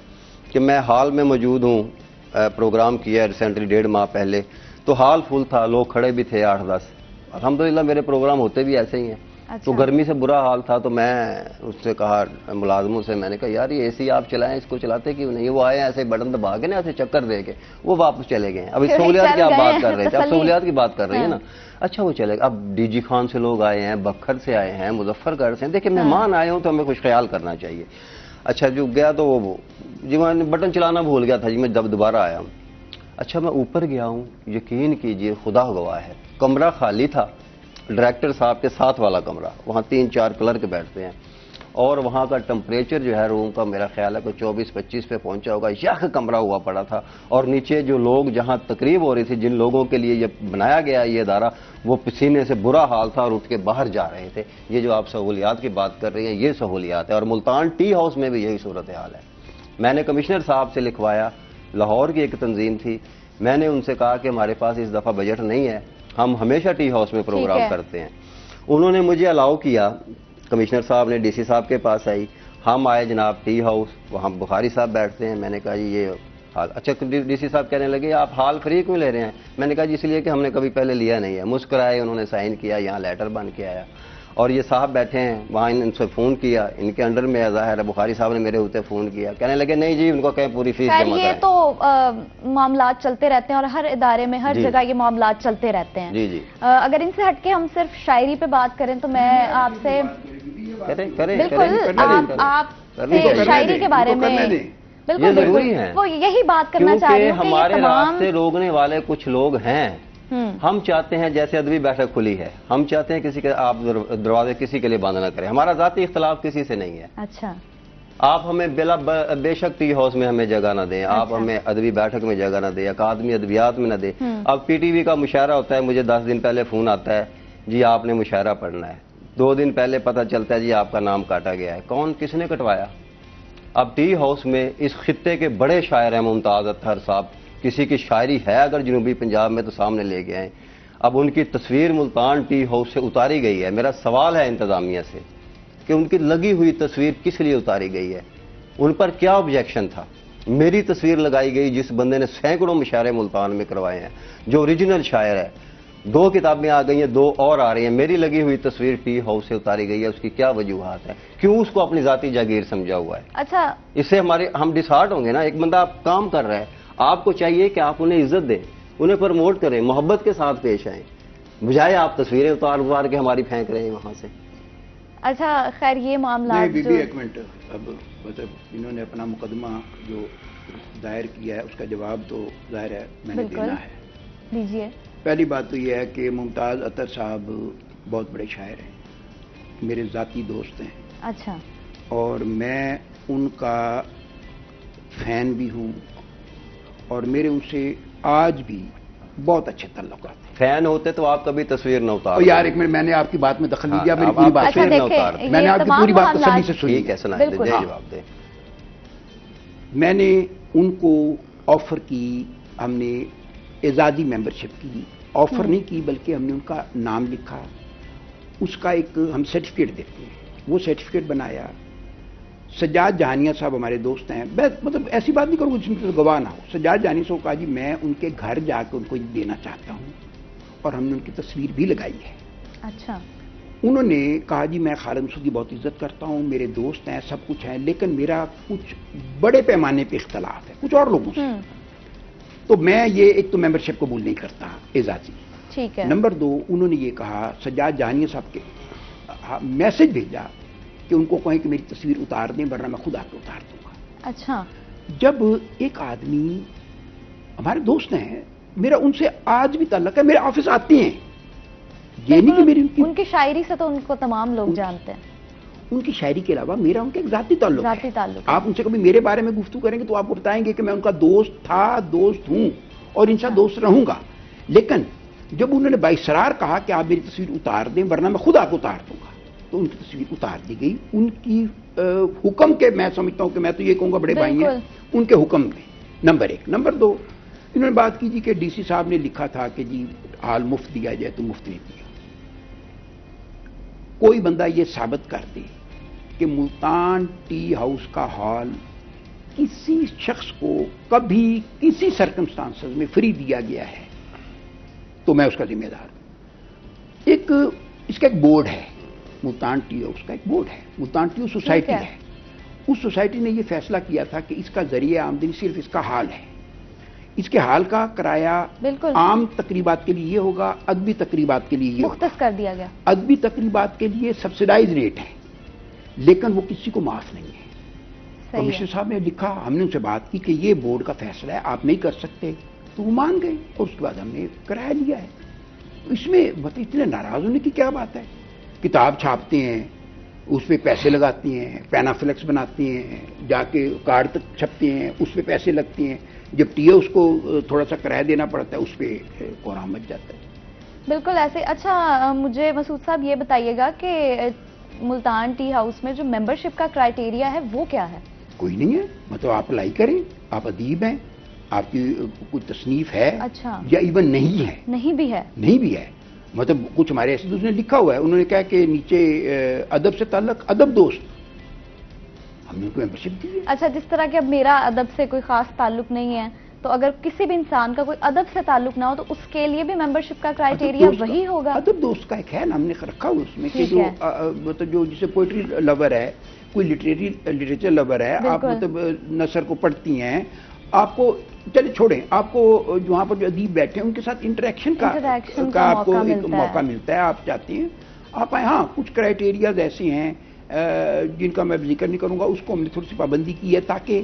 کہ میں ہال میں موجود ہوں، پروگرام کیا ریسنٹلی 1.5 ماہ پہلے، تو ہال فل تھا، لوگ کھڑے بھی تھے 8-10. الحمدللہ میرے پروگرام ہوتے بھی ایسے ہی ہیں. تو گرمی سے برا حال تھا، تو میں اس سے کہا ملازموں سے، میں نے کہا یار یہ اے سی آپ چلائیں، اس کو چلاتے کیوں نہیں؟ وہ آئے ایسے بٹن دبا کے نا ایسے چکر دے کے وہ واپس چلے گئے. اب سہولیات کی آپ بات کر رہے تھے، اب سہولیات کی بات کر رہی ہیں نا. اچھا وہ چلے گا. اب ڈی جی خان سے لوگ آئے ہیں، بکھر سے آئے ہیں، مظفر گڑھ سے. دیکھیں مہمان آئے ہوں تو ہمیں کچھ خیال کرنا چاہیے. اچھا جو گیا تو وہ جی میں بٹن چلانا بھول گیا تھا جی، میں جب دوبارہ آیا ہوں. اچھا میں اوپر گیا ہوں، یقین کیجئے خدا گواہ ہے، کمرہ خالی تھا، ڈائریکٹر صاحب کے ساتھ والا کمرہ، وہاں 3-4 کلرک بیٹھتے ہیں، اور وہاں کا ٹمپریچر جو ہے روم کا میرا خیال ہے کہ 24-25 پہ پہنچا ہوگا. یخ کمرہ ہوا پڑا تھا، اور نیچے جو لوگ جہاں تقریب ہو رہی تھی، جن لوگوں کے لیے یہ بنایا گیا یہ ادارہ، وہ پسینے سے برا حال تھا اور اٹھ کے باہر جا رہے تھے. یہ جو آپ سہولیات کی بات کر رہی ہیں یہ سہولیات ہے. اور ملتان ٹی ہاؤس میں بھی یہی صورتحال ہے. میں نے کمشنر صاحب سے لکھوایا، لاہور کی ایک تنظیم تھی، میں نے ان سے کہا کہ ہمارے پاس اس دفعہ بجٹ نہیں ہے، ہم ہمیشہ ٹی ہاؤس میں پروگرام کرتے ہیں. انہوں نے مجھے الاؤ کیا، کمشنر صاحب نے ڈی سی صاحب کے پاس آئی، ہم آئے جناب ٹی ہاؤس، وہاں بخاری صاحب بیٹھتے ہیں. میں نے کہا جی یہ حال. اچھا ڈی سی صاحب کہنے لگے آپ ہال فری کیوں لے رہے ہیں؟ میں نے کہا جی اس لیے کہ ہم نے کبھی پہلے لیا نہیں ہے. مسکرائے، انہوں نے سائن کیا، یہاں لیٹر بن کے آیا. اور یہ صاحب بیٹھے ہیں وہاں، ان سے فون کیا، ان کے انڈر میں ظاہر ہے بخاری صاحب نے میرے ہوتے فون کیا، کہنے لگے نہیں جی ان کو کہیں پوری فیس جمع کریں. یہ تو معاملات چلتے رہتے ہیں اور ہر ادارے میں ہر جگہ یہ معاملات چلتے رہتے ہیں. جی جی. اگر ان سے ہٹ کے ہم صرف شاعری پہ بات کریں تو میں آپ سے بالکل آپ شاعری کے بارے میں بالکل وہ یہی بات کرنا چاہ رہی ہوں کہ ہمارے راستے روکنے والے کچھ لوگ ہیں ہم چاہتے ہیں جیسے ادبی بیٹھک کھلی ہے، ہم چاہتے ہیں کسی کے آپ دروازے کسی کے لیے بند نہ کریں، ہمارا ذاتی اختلاف کسی سے نہیں ہے۔ اچھا، آپ ہمیں بے شک ٹی ہاؤس میں ہمیں جگہ نہ دیں، آپ ہمیں ادبی بیٹھک میں جگہ نہ دیں، اکادمی ادبیات میں نہ دیں۔ اب پی ٹی وی کا مشاعرہ ہوتا ہے، مجھے 10 دن پہلے فون آتا ہے جی آپ نے مشاعرہ پڑھنا ہے، 2 دن پہلے پتہ چلتا ہے جی آپ کا نام کاٹا گیا ہے۔ کون کس نے کٹوایا؟ اب ٹی ہاؤس میں اس خطے کے بڑے شاعر ہیں ممتاز اطہر صاحب، کسی کی شاعری ہے اگر جنوبی پنجاب میں تو سامنے لے کے آئیں۔ اب ان کی تصویر ملتان ٹی ہاؤس سے اتاری گئی ہے، میرا سوال ہے انتظامیہ سے کہ ان کی لگی ہوئی تصویر کس لیے اتاری گئی ہے، ان پر کیا آبجیکشن تھا؟ میری تصویر لگائی گئی جس بندے نے سینکڑوں مشاعرے ملتان میں کروائے ہیں، جو اوریجنل شاعر ہے، 2 کتابیں آ گئی ہیں، 2 اور آ رہی ہیں، میری لگی ہوئی تصویر ٹی ہاؤس سے اتاری گئی ہے، اس کی کیا وجوہات ہیں؟ کیوں اس کو اپنی ذاتی جاگیر سمجھا ہوا ہے؟ اچھا، اس سے ہم ڈسہارٹ ہوں گے نا۔ ایک بندہ آپ کام کر رہا ہے، آپ کو چاہیے کہ آپ انہیں عزت دیں، انہیں پروموٹ کریں، محبت کے ساتھ پیش آئیں، بجائے آپ تصویریں اتار کے ہماری پھینک رہے ہیں وہاں سے۔ اچھا خیر یہ معاملات بی بی ایک منٹ، اب مطلب انہوں نے اپنا مقدمہ جو دائر کیا ہے اس کا جواب تو ظاہر ہے میں نے دینا ہے۔ دیجیے۔ پہلی بات تو یہ ہے کہ ممتاز اطہر صاحب بہت بڑے شاعر ہیں، میرے ذاتی دوست ہیں۔ اچھا، اور میں ان کا فین بھی ہوں اور میرے ان سے آج بھی بہت اچھے تعلقات ہیں۔ فین ہوتے تو آپ کبھی تصویر نہ اتار۔ یار ایک منٹ، میں نے آپ کی بات میں دخل نہیں دیا، میری پوری بات اچھا سنیے۔ میں نے آپ کی پوری بات تسلی سے سنی۔ ٹھیک ہے، سنائیں، دے جواب دیں۔ میں نے ان کو آفر کی، ہم نے اعزازی ممبرشپ کی، آفر نہیں کی بلکہ ہم نے ان کا نام لکھا، اس کا ایک ہم سرٹیفکیٹ دیتے ہیں، وہ سرٹیفکیٹ بنایا۔ سجاد جہانیہ صاحب ہمارے دوست ہیں، میں مطلب ایسی بات نہیں کروں جن کے گواہ نہ ہو۔ سجاد جہانیہ صاحب کہا جی میں ان کے گھر جا کے ان کو دینا چاہتا ہوں، اور ہم نے ان کی تصویر بھی لگائی ہے۔ اچھا، انہوں نے کہا جی میں خالد مسعود کی بہت عزت کرتا ہوں، میرے دوست ہیں، سب کچھ ہے، لیکن میرا کچھ بڑے پیمانے پہ اختلاف ہے کچھ اور لوگوں سے، تو میں یہ ایک تو ممبرشپ قبول نہیں کرتا اعزازی۔ ٹھیک ہے۔ نمبر 2 انہوں نے یہ کہا، سجاد جہانیہ صاحب کے میسج بھیجا کہ ان کو کہیں کہ میری تصویر اتار دیں ورنہ میں خود آ کے اتار دوں گا۔ اچھا، جب ایک آدمی، ہمارے دوست ہیں، میرا ان سے آج بھی تعلق ہے، میرے آفس آتے ہیں، یہ نہیں کہ میری ان کی شاعری سے تو ان کو تمام لوگ جانتے ہیں، ان کی شاعری کے علاوہ میرا ان کا ایک ذاتی تعلق ہے۔ ذاتی تعلق ہے۔ آپ ان سے کبھی میرے بارے میں گفتگو کریں گے تو آپ کو بتائیں گے کہ میں ان کا دوست تھا، دوست ہوں اور انشاءاللہ دوست رہوں گا، لیکن جب انہوں نے بااصرار کہا کہ آپ میری تصویر اتار دیں ورنہ میں خود آپ کو اتار دوں گا، تو ان کی تصویر اتار دی گئی۔ ان کی حکم کے، میں سمجھتا ہوں کہ میں تو یہ کہوں گا بڑے بھائی ہیں، ان کے حکم میں، نمبر 1۔ نمبر 2 انہوں نے بات کی جی کہ ڈی سی صاحب نے لکھا تھا کہ جی حال مفت دیا جائے تو مفت نہیں دیا۔ کوئی بندہ یہ ثابت کر دے کہ ملتان ٹی ہاؤس کا ہال کسی شخص کو کبھی کسی سرکمسٹانسز میں فری دیا گیا ہے تو میں اس کا ذمہ دار ہوں۔ اس کا ایک بورڈ ہے، ملتان ٹی ہاؤس کا ایک بورڈ ہے، ملتان ٹی ہاؤس سوسائٹی ہے۔ اس سوسائٹی نے یہ فیصلہ کیا تھا کہ اس کا ذریعہ آمدنی صرف اس کا ہال ہے، اس کے ہال کا کرایہ عام تقریبات کے لیے یہ ہوگا، ادبی تقریبات کے لیے یہ مختص کر دیا گیا۔ ادبی تقریبات کے لیے سبسڈائز ریٹ ہے، لیکن وہ کسی کو معاف نہیں ہے۔ کمشنر صاحب نے لکھا، ہم نے ان سے بات کی کہ یہ بورڈ کا فیصلہ ہے، آپ نہیں کر سکتے، تو وہ مان گئے اور اس کے بعد ہم نے کرایہ لیا ہے۔ تو اس میں مطلب اتنے ناراض ہونے کی کیا بات ہے؟ کتاب چھاپتے ہیں، اس پہ پیسے لگاتے ہیں، پینافلیکس بناتے ہیں، جا کے کارڈ تک چھپتے ہیں، اس پہ پیسے لگتے ہیں، جب ٹی ہے اس کو تھوڑا سا کرایہ دینا پڑتا ہے، اس پہ کوڑام مچ جاتا ہے۔ بالکل ایسے۔ اچھا مجھے مسعود صاحب یہ بتائیے گا کہ ملتان ٹی ہاؤس میں جو ممبرشپ کا کرائیٹیریا ہے وہ کیا ہے؟ کوئی نہیں ہے، مطلب آپ اپلائی کریں، آپ ادیب ہیں، آپ کی کوئی تصنیف ہے یا ایون نہیں ہے، نہیں بھی ہے، نہیں بھی ہے، مطلب کچھ ہمارے ایسے دوست نے لکھا ہوا ہے، انہوں نے کہا کہ نیچے ادب سے تعلق، ادب دوست، ہم نے کوئی ممبرشپ دی ہے۔ اچھا جس طرح کہ اب میرا ادب سے کوئی خاص تعلق نہیں ہے، تو اگر کسی بھی انسان کا کوئی ادب سے تعلق نہ ہو تو اس کے لیے بھی ممبرشپ کا کرائیٹیریا وہی ہوگا؟ ادب دوست کا ایک ہے نا، ہم نے رکھا ہوا اس میں کہ جو مطلب جو جسے پوئٹری لور ہے، کوئی لٹریچر لور ہے، آپ مطلب نثر کو پڑھتی ہیں، آپ کو چلے چھوڑیں، آپ کو وہاں پر جو ادیب بیٹھے ہیں ان کے ساتھ انٹریکشن کا آپ کو ایک موقع ملتا ہے، آپ چاہتے ہیں آپ آئیں۔ ہاں کچھ کرائیٹیریاز ایسے ہیں جن کا میں ذکر نہیں کروں گا، اس کو ہم نے تھوڑی سی پابندی کی ہے تاکہ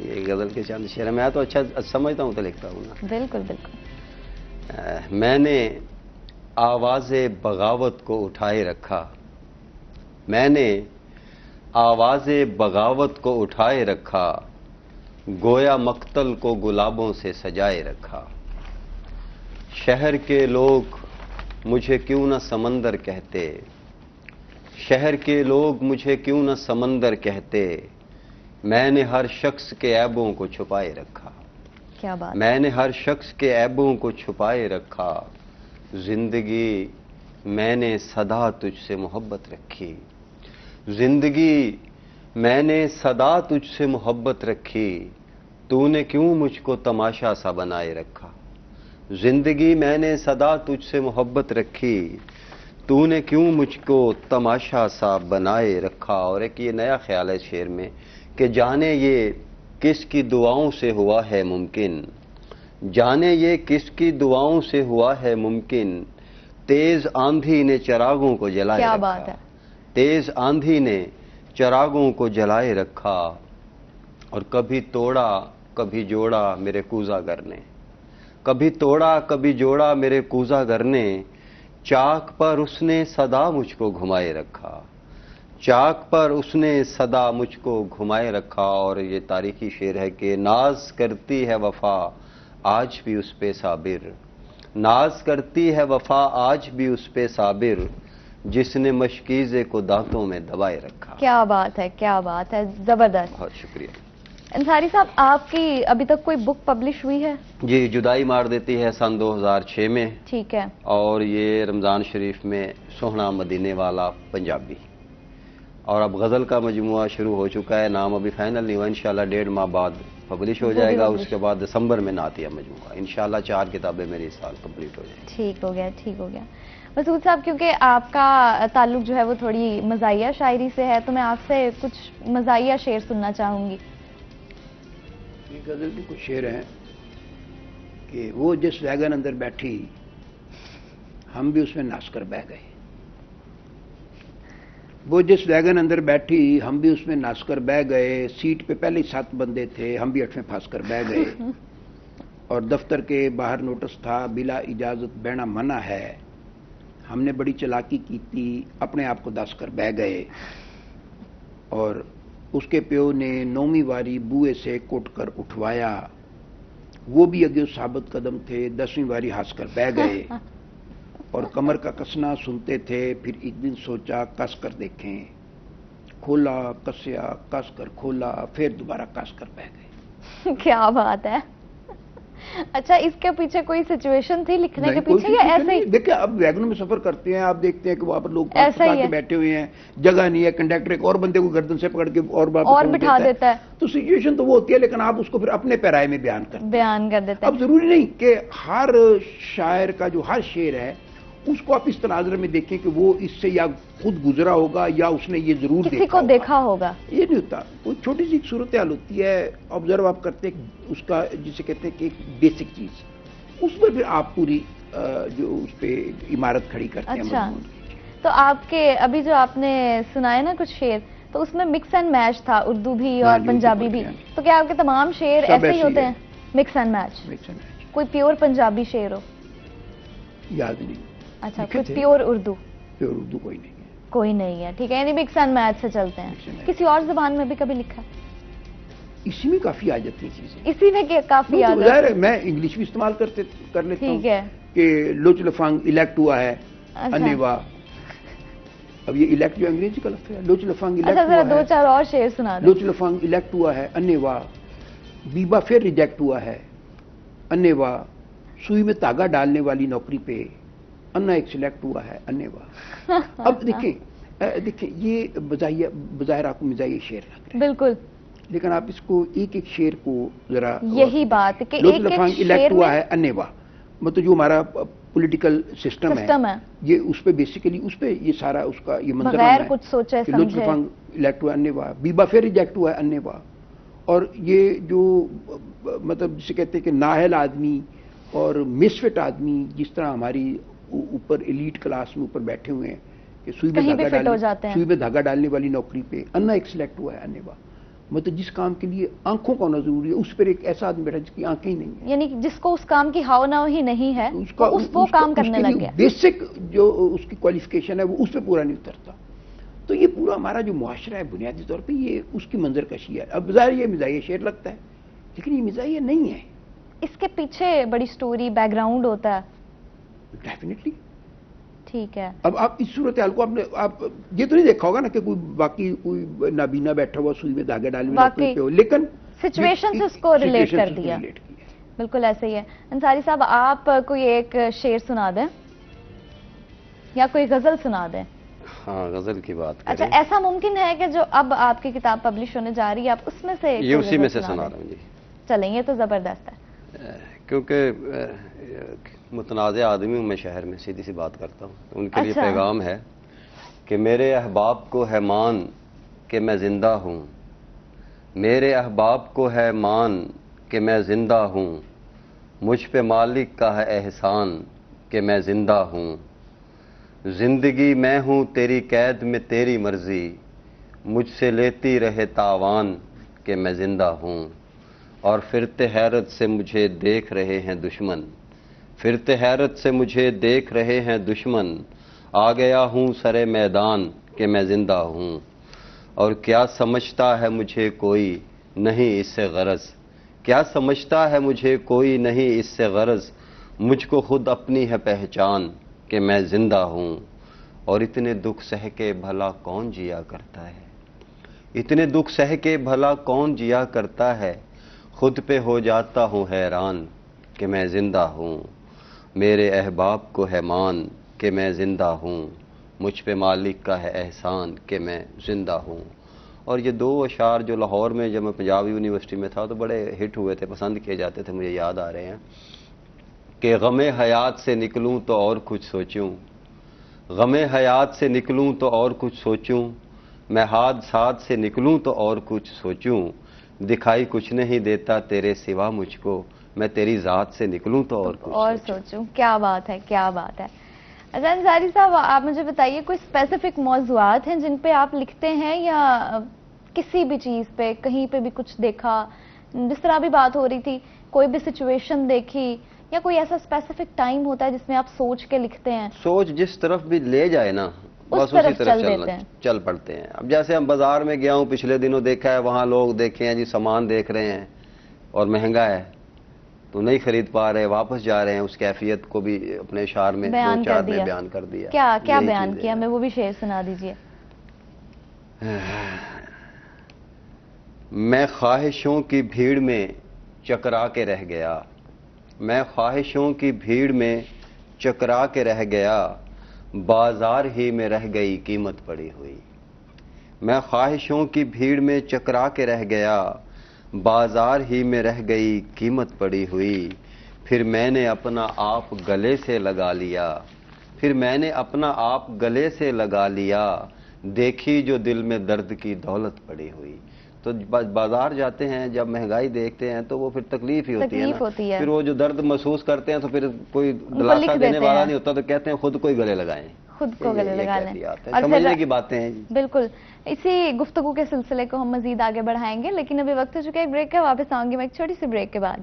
یہ غزل کے چند شعر ہیں. میں تو اچھا سمجھتا ہوں تو لکھتا ہوں نا. بالکل بالکل. میں نے آواز بغاوت کو اٹھائے رکھا، میں نے آواز بغاوت کو اٹھائے رکھا، گویا مقتل کو گلابوں سے سجائے رکھا. شہر کے لوگ مجھے کیوں نہ سمندر کہتے، شہر کے لوگ مجھے کیوں نہ سمندر کہتے، میں نے ہر شخص کے عیبوں کو چھپائے رکھا. کیا بات. میں نے ہر شخص کے عیبوں کو چھپائے رکھا. زندگی میں نے صدا تجھ سے محبت رکھی، زندگی میں نے صدا تجھ سے محبت رکھی، تو نے کیوں مجھ کو تماشا سا بنائے رکھا. زندگی میں نے صدا تجھ سے محبت رکھی، تو نے کیوں مجھ کو تماشا سا بنائے رکھا. اور ایک یہ نیا خیال ہے شعر میں کہ جانے یہ کس کی دعاؤں سے ہوا ہے ممکن، جانے یہ کس کی دعاؤں سے ہوا ہے ممکن، تیز آندھی نے چراغوں کو جلائے رکھا. کیا بات ہے. تیز آندھی نے چراغوں کو جلائے رکھا، اور کبھی توڑا کبھی جوڑا میرے کوزہ گر نے، کبھی توڑا کبھی جوڑا میرے کوزہ گر نے، چاک پر اس نے صدا مجھ کو گھمائے رکھا، چاک پر اس نے صدا مجھ کو گھمائے رکھا. اور یہ تاریخی شعر ہے کہ ناز کرتی ہے وفا آج بھی اس پہ صابر، ناز کرتی ہے وفا آج بھی اس پہ صابر، جس نے مشکیزے کو دانتوں میں دبائے رکھا. کیا بات ہے، کیا بات ہے، زبردست. بہت شکریہ. انصاری صاحب، آپ کی ابھی تک کوئی بک پبلش ہوئی ہے؟ جی، جدائی مار دیتی ہے سن 2006 میں. ٹھیک ہے. اور یہ رمضان شریف میں سوہنا مدینے والا پنجابی. اور اب غزل کا مجموعہ شروع ہو چکا ہے، نام ابھی فائنل نہیں ہوا، انشاءاللہ 1.5 ماہ بعد پبلش ہو جائے گا. اس کے بعد دسمبر میں نعتیہ مجموعہ، انشاءاللہ 4 کتابیں میری اس سال کمپلیٹ ہو جائیں گی. ٹھیک ہو گیا، ٹھیک ہو گیا. مسعود صاحب، کیونکہ آپ کا تعلق جو ہے وہ تھوڑی مزاحیہ شاعری سے ہے، تو میں آپ سے کچھ مزاحیہ شعر سننا چاہوں گی. یہ غزل کے کچھ شعر ہیں کہ وہ جس ویگن اندر بیٹھی ہم بھی اس میں ناس کر بہ گئے، وہ جس ویگن اندر بیٹھی ہم بھی اس میں ناس کر بہ گئے، سیٹ پہ پہلے 7 بندے تھے ہم بھی 8ویں پھنس کر بہ گئے، اور دفتر کے باہر نوٹس تھا بلا اجازت بینا منع ہے، ہم نے بڑی چلاکی کی تھی اپنے آپ کو دس کر بہ گئے، اور اس کے پیو نے 9ویں واری بوئے سے کوٹ کر اٹھوایا، وہ بھی اگے ثابت قدم تھے 10ویں واری ہنس کر بہ گئے، اور کمر کا کسنا سنتے تھے پھر ایک دن سوچا کس کر دیکھیں، کھولا کسیا کس کر کھولا پھر دوبارہ کس کر بہ گئے. کیا بات ہے. اچھا، اس کے پیچھے کوئی سچویشن تھی لکھنے کے پیچھے یا ایسے ہی؟ دیکھیں، اب ویگنوں میں سفر کرتے ہیں، آپ دیکھتے ہیں کہ وہاں پر لوگ کے بیٹھے ہوئے ہیں، جگہ نہیں ہے، کنڈکٹر ایک اور بندے کو گردن سے پکڑ کے اور بٹھا دیتا ہے، تو سچویشن تو وہ ہوتی ہے، لیکن آپ اس کو پھر اپنے پیرائے میں بیان کر دیتے ہیں. اب ضروری نہیں کہ ہر شاعر کا جو ہر شعر ہے اس کو آپ اس تناظر میں دیکھیں کہ وہ اس سے یا خود گزرا ہوگا یا اس نے یہ ضرور کسی کو دیکھا ہوگا. یہ نہیں ہوتا. وہ چھوٹی سی صورتحال ہوتی ہے، آبزرو آپ کرتے ہیں اس کا، جسے کہتے ہیں کہ ایک بیسک چیز، اس میں پھر آپ پوری جو اس پہ عمارت کھڑی کرتے ہیں. اچھا، تو آپ کے ابھی جو آپ نے سنائے نا کچھ شعر، تو اس میں مکس اینڈ میچ تھا، اردو بھی اور پنجابی بھی، تو کیا آپ کے تمام شعر ایسے ہی ہوتے ہیں؟ Mix and match. کوئی پیور پنجابی شعر ہو؟ یاد نہیں. اچھا، کچھ پیور اردو؟ پیور اردو کوئی نہیں ہے. کوئی نہیں ہے. ٹھیک ہے، یعنی مکس اینڈ میچ سے چلتے ہیں. کسی اور زبان میں بھی کبھی لکھا؟ اسی میں کافی آ جاتی چیزیں. اسی میں کافی آ جاتی ہے. میں انگلش بھی استعمال کر لیتا ہوں. ٹھیک ہے. کہ لوچ لفانگ الیکٹ ہوا ہے، انیوا. اب یہ الیکٹ جو انگریزی کا لفظ ہے، لوچ لفانگ الیکٹ ہوا ہے. 2-4 اور شعر سنا دیں. لوچ لفانگ الیکٹ ہوا ہے، انیوا. بیبا پھر ریجیکٹ ہوا ہے، انیوا. سوئی میں تاگا ڈالنے والی نوکری پہ انا ایک سلیکٹ ہوا ہے، انیوا. اب دیکھیں یہ بظاہر آپ کو مزاحیہ شعر لگ رہا ہے. بالکل. لیکن آپ اس کو ایک ایک شعر کو ذرا، یہی بات کہ لوچ لفانگ الیکٹ ہوا ہے، انیوا، مطلب جو ہمارا پولیٹیکل سسٹم ہے یہ اس پہ بیسیکلی اس پہ یہ سارا اس کا یہ منظر بغیر کچھ سوچے سمجھے. لوچ لفانگ الیکٹ ہوا، انیوا. بیبا پھر ریجیکٹ ہوا ہے، انیوا. اور یہ جو مطلب جسے کہتے ہیں کہ نااہل آدمی اور مسفٹ آدمی جس طرح ہماری اوپر ایلیٹ کلاس میں اوپر بیٹھے ہوئے ہیں کہ سوئی میں دھاگا ڈالنے والی نوکری پہ انا ایک سلیکٹ ہوا ہے، انیوا. مطلب جس کام کے لیے آنکھوں کا ہونا ضروری ہے، اس پر ایک ایسا آدمی بیٹھا جس کی آنکھیں ہی نہیں ہیں، یعنی جس کو اس کام کی ہاؤ ناؤ ہی نہیں ہے وہ کام کرنے لگ گیا، بیسک جو اس کی کوالیفیکیشن ہے وہ اس پہ پورا نہیں اترتا. تو یہ پورا ہمارا جو معاشرہ ہے بنیادی طور پہ یہ اس کی منظر کشی ہے. اب ظاہر یہ مزاحیہ شعر لگتا ہے لیکن یہ مزاحیہ نہیں ہے، اس کے پیچھے بڑی سٹوری بیک گراؤنڈ ہوتا ہے. ڈیفینیٹلی. ٹھیک ہے. اب آپ اس صورتحال کو آپ یہ تو نہیں دیکھا ہوگا نا کہ کوئی باقی کوئی نابینا بیٹھا ہوا سوئی میں دھاگے ڈالنے پہ ہو، لیکن سچویشن سے اس کو ریلیٹ کر دیا. بالکل ایسے ہی ہے. انصاری صاحب آپ کوئی ایک شعر سنا دیں یا کوئی غزل سنا دیں. ہاں غزل کی بات کریں. اچھا ایسا ممکن ہے کہ جو اب آپ کی کتاب پبلش ہونے جا رہی ہے آپ اس میں سے یہ اسی میں سے سنا رہا ہوں جی. چلیں یہ تو زبردست ہے. کیونکہ متنازع آدمی ہوں میں شہر میں، سیدھی سی بات کرتا ہوں. ان کے لیے پیغام ہے کہ میرے احباب کو ہے مان کہ میں زندہ ہوں، میرے احباب کو ہے مان کہ میں زندہ ہوں، مجھ پہ مالک کا ہے احسان کہ میں زندہ ہوں. زندگی میں ہوں تیری قید میں تیری مرضی، مجھ سے لیتی رہے تاوان کہ میں زندہ ہوں. اور پھرتے حیرت سے مجھے دیکھ رہے ہیں دشمن، پھرتے حیرت سے مجھے دیکھ رہے ہیں دشمن، آ گیا ہوں سرے میدان کہ میں زندہ ہوں. اور کیا سمجھتا ہے مجھے کوئی نہیں اس سے غرض، کیا سمجھتا ہے مجھے کوئی نہیں اس سے غرض، مجھ کو خود اپنی ہے پہچان کہ میں زندہ ہوں. اور اتنے دکھ سہ کے بھلا کون جیا کرتا ہے، اتنے دکھ سہ کے بھلا کون جیا کرتا ہے، خود پہ ہو جاتا ہوں حیران کہ میں زندہ ہوں. میرے احباب کو ہے مان کہ میں زندہ ہوں، مجھ پہ مالک کا ہے احسان کہ میں زندہ ہوں. اور یہ دو اشعار جو لاہور میں جب میں پنجاب یونیورسٹی میں تھا تو بڑے ہٹ ہوئے تھے، پسند کیے جاتے تھے، مجھے یاد آ رہے ہیں کہ غم حیات سے نکلوں تو اور کچھ سوچوں، غم حیات سے نکلوں تو اور کچھ سوچوں، میں حادثات سے نکلوں تو اور کچھ سوچوں، دکھائی کچھ نہیں دیتا تیرے سوا مجھ کو، میں تیری ذات سے نکلوں تو اور کچھ سوچوں. کیا بات ہے، کیا بات ہے. اچھا انصاری صاحب آپ مجھے بتائیے کوئی اسپیسیفک موضوعات ہیں جن پہ آپ لکھتے ہیں یا کسی بھی چیز پہ کہیں پہ بھی کچھ دیکھا، جس طرح بھی بات ہو رہی تھی کوئی بھی سچویشن دیکھی یا کوئی ایسا اسپیسیفک ٹائم ہوتا ہے جس میں آپ سوچ کے لکھتے ہیں؟ سوچ جس طرف بھی لے جائے نا بس اسی طرف چل پڑتے ہیں. اب جیسے ہم بازار میں گیا ہوں پچھلے دنوں، دیکھا ہے وہاں لوگ دیکھے ہیں جی سامان دیکھ رہے ہیں اور مہنگا ہے تو نہیں خرید پا رہے، واپس جا رہے ہیں، اس کیفیت کو بھی اپنے اشعار میں دو چار میں بیان کر دیا. کیا بیان کیا؟ میں وہ بھی شعر سنا دیجئے. میں خواہشوں کی بھیڑ میں چکرا کے رہ گیا، میں خواہشوں کی بھیڑ میں چکرا کے رہ گیا، بازار ہی میں رہ گئی قیمت پڑی ہوئی. میں خواہشوں کی بھیڑ میں چکرا کے رہ گیا، بازار ہی میں رہ گئی قیمت پڑی ہوئی. پھر میں نے اپنا آپ گلے سے لگا لیا، پھر میں نے اپنا آپ گلے سے لگا لیا، دیکھی جو دل میں درد کی دولت پڑی ہوئی. تو بازار جاتے ہیں جب مہنگائی دیکھتے ہیں تو وہ پھر تکلیف ہی ہوتی ہے نا. پھر وہ جو درد محسوس کرتے ہیں تو پھر کوئی دلاسا دینے والا نہیں ہوتا تو کہتے ہیں خود کو ہی گلے لگائیں، خود کو گلے لگا لیں. سمجھنے کی باتیں ہیں. بالکل. اسی گفتگو کے سلسلے کو ہم مزید آگے بڑھائیں گے لیکن ابھی وقت ہو چکا ہے ایک بریک کا. واپس آؤں گی میں ایک چھوٹی سی بریک کے بعد.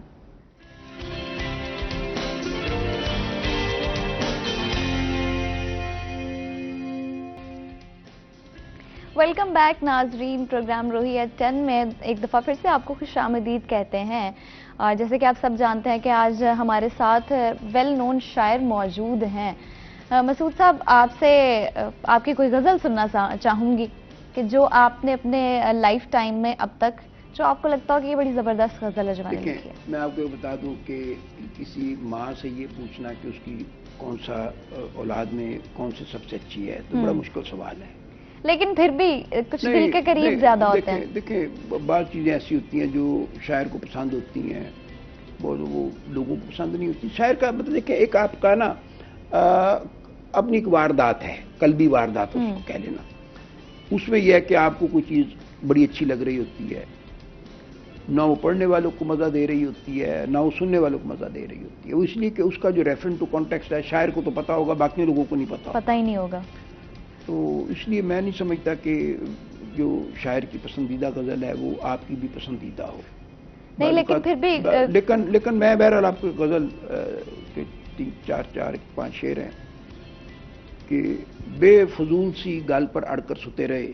ویلکم بیک ناظرین. پروگرام روحی ایٹ 10 میں ایک دفعہ پھر سے آپ کو خوش آمدید کہتے ہیں. اور جیسے کہ آپ سب جانتے ہیں کہ آج ہمارے ساتھ ویل نون شاعر موجود ہیں. مسعود صاحب آپ سے آپ کی کوئی غزل سننا چاہوں گی کہ جو آپ نے اپنے لائف ٹائم میں اب تک جو آپ کو لگتا ہو کہ یہ بڑی زبردست غزل ہے جو میں نے لکھی ہے. میں آپ کو بتا دوں کہ کسی ماں سے یہ پوچھنا کہ اس کی کون سا اولاد میں کون سے سب سے اچھی ہے تو بڑا مشکل سوال ہے. لیکن پھر بھی کچھ دل کے قریب زیادہ ہوتے ہیں. دیکھیں بعض چیزیں ایسی ہوتی ہیں جو شاعر کو پسند ہوتی ہیں وہ لوگوں کو پسند نہیں ہوتی. شاعر کا مطلب دیکھیں ایک آپ کا نا اپنی ایک واردات ہے، قلبی واردات اس کو کہہ لینا. اس میں یہ ہے کہ آپ کو کوئی چیز بڑی اچھی لگ رہی ہوتی ہے، نہ وہ پڑھنے والوں کو مزہ دے رہی ہوتی ہے نہ وہ سننے والوں کو مزہ دے رہی ہوتی ہے. وہ اس لیے کہ اس کا جو ریفرنس ٹو کانٹیکسٹ ہے شاعر کو تو پتا ہوگا، باقی لوگوں کو نہیں پتا ہی نہیں ہوگا. تو اس لیے میں نہیں سمجھتا کہ جو شاعر کی پسندیدہ غزل ہے وہ آپ کی بھی پسندیدہ ہو. نہیں لیکن پھر بھی لیکن میں بہرحال آپ کو غزل کے 3-4-5 شعر ہیں کہ بے فضول سی گال پر اڑ کر سوتے رہے,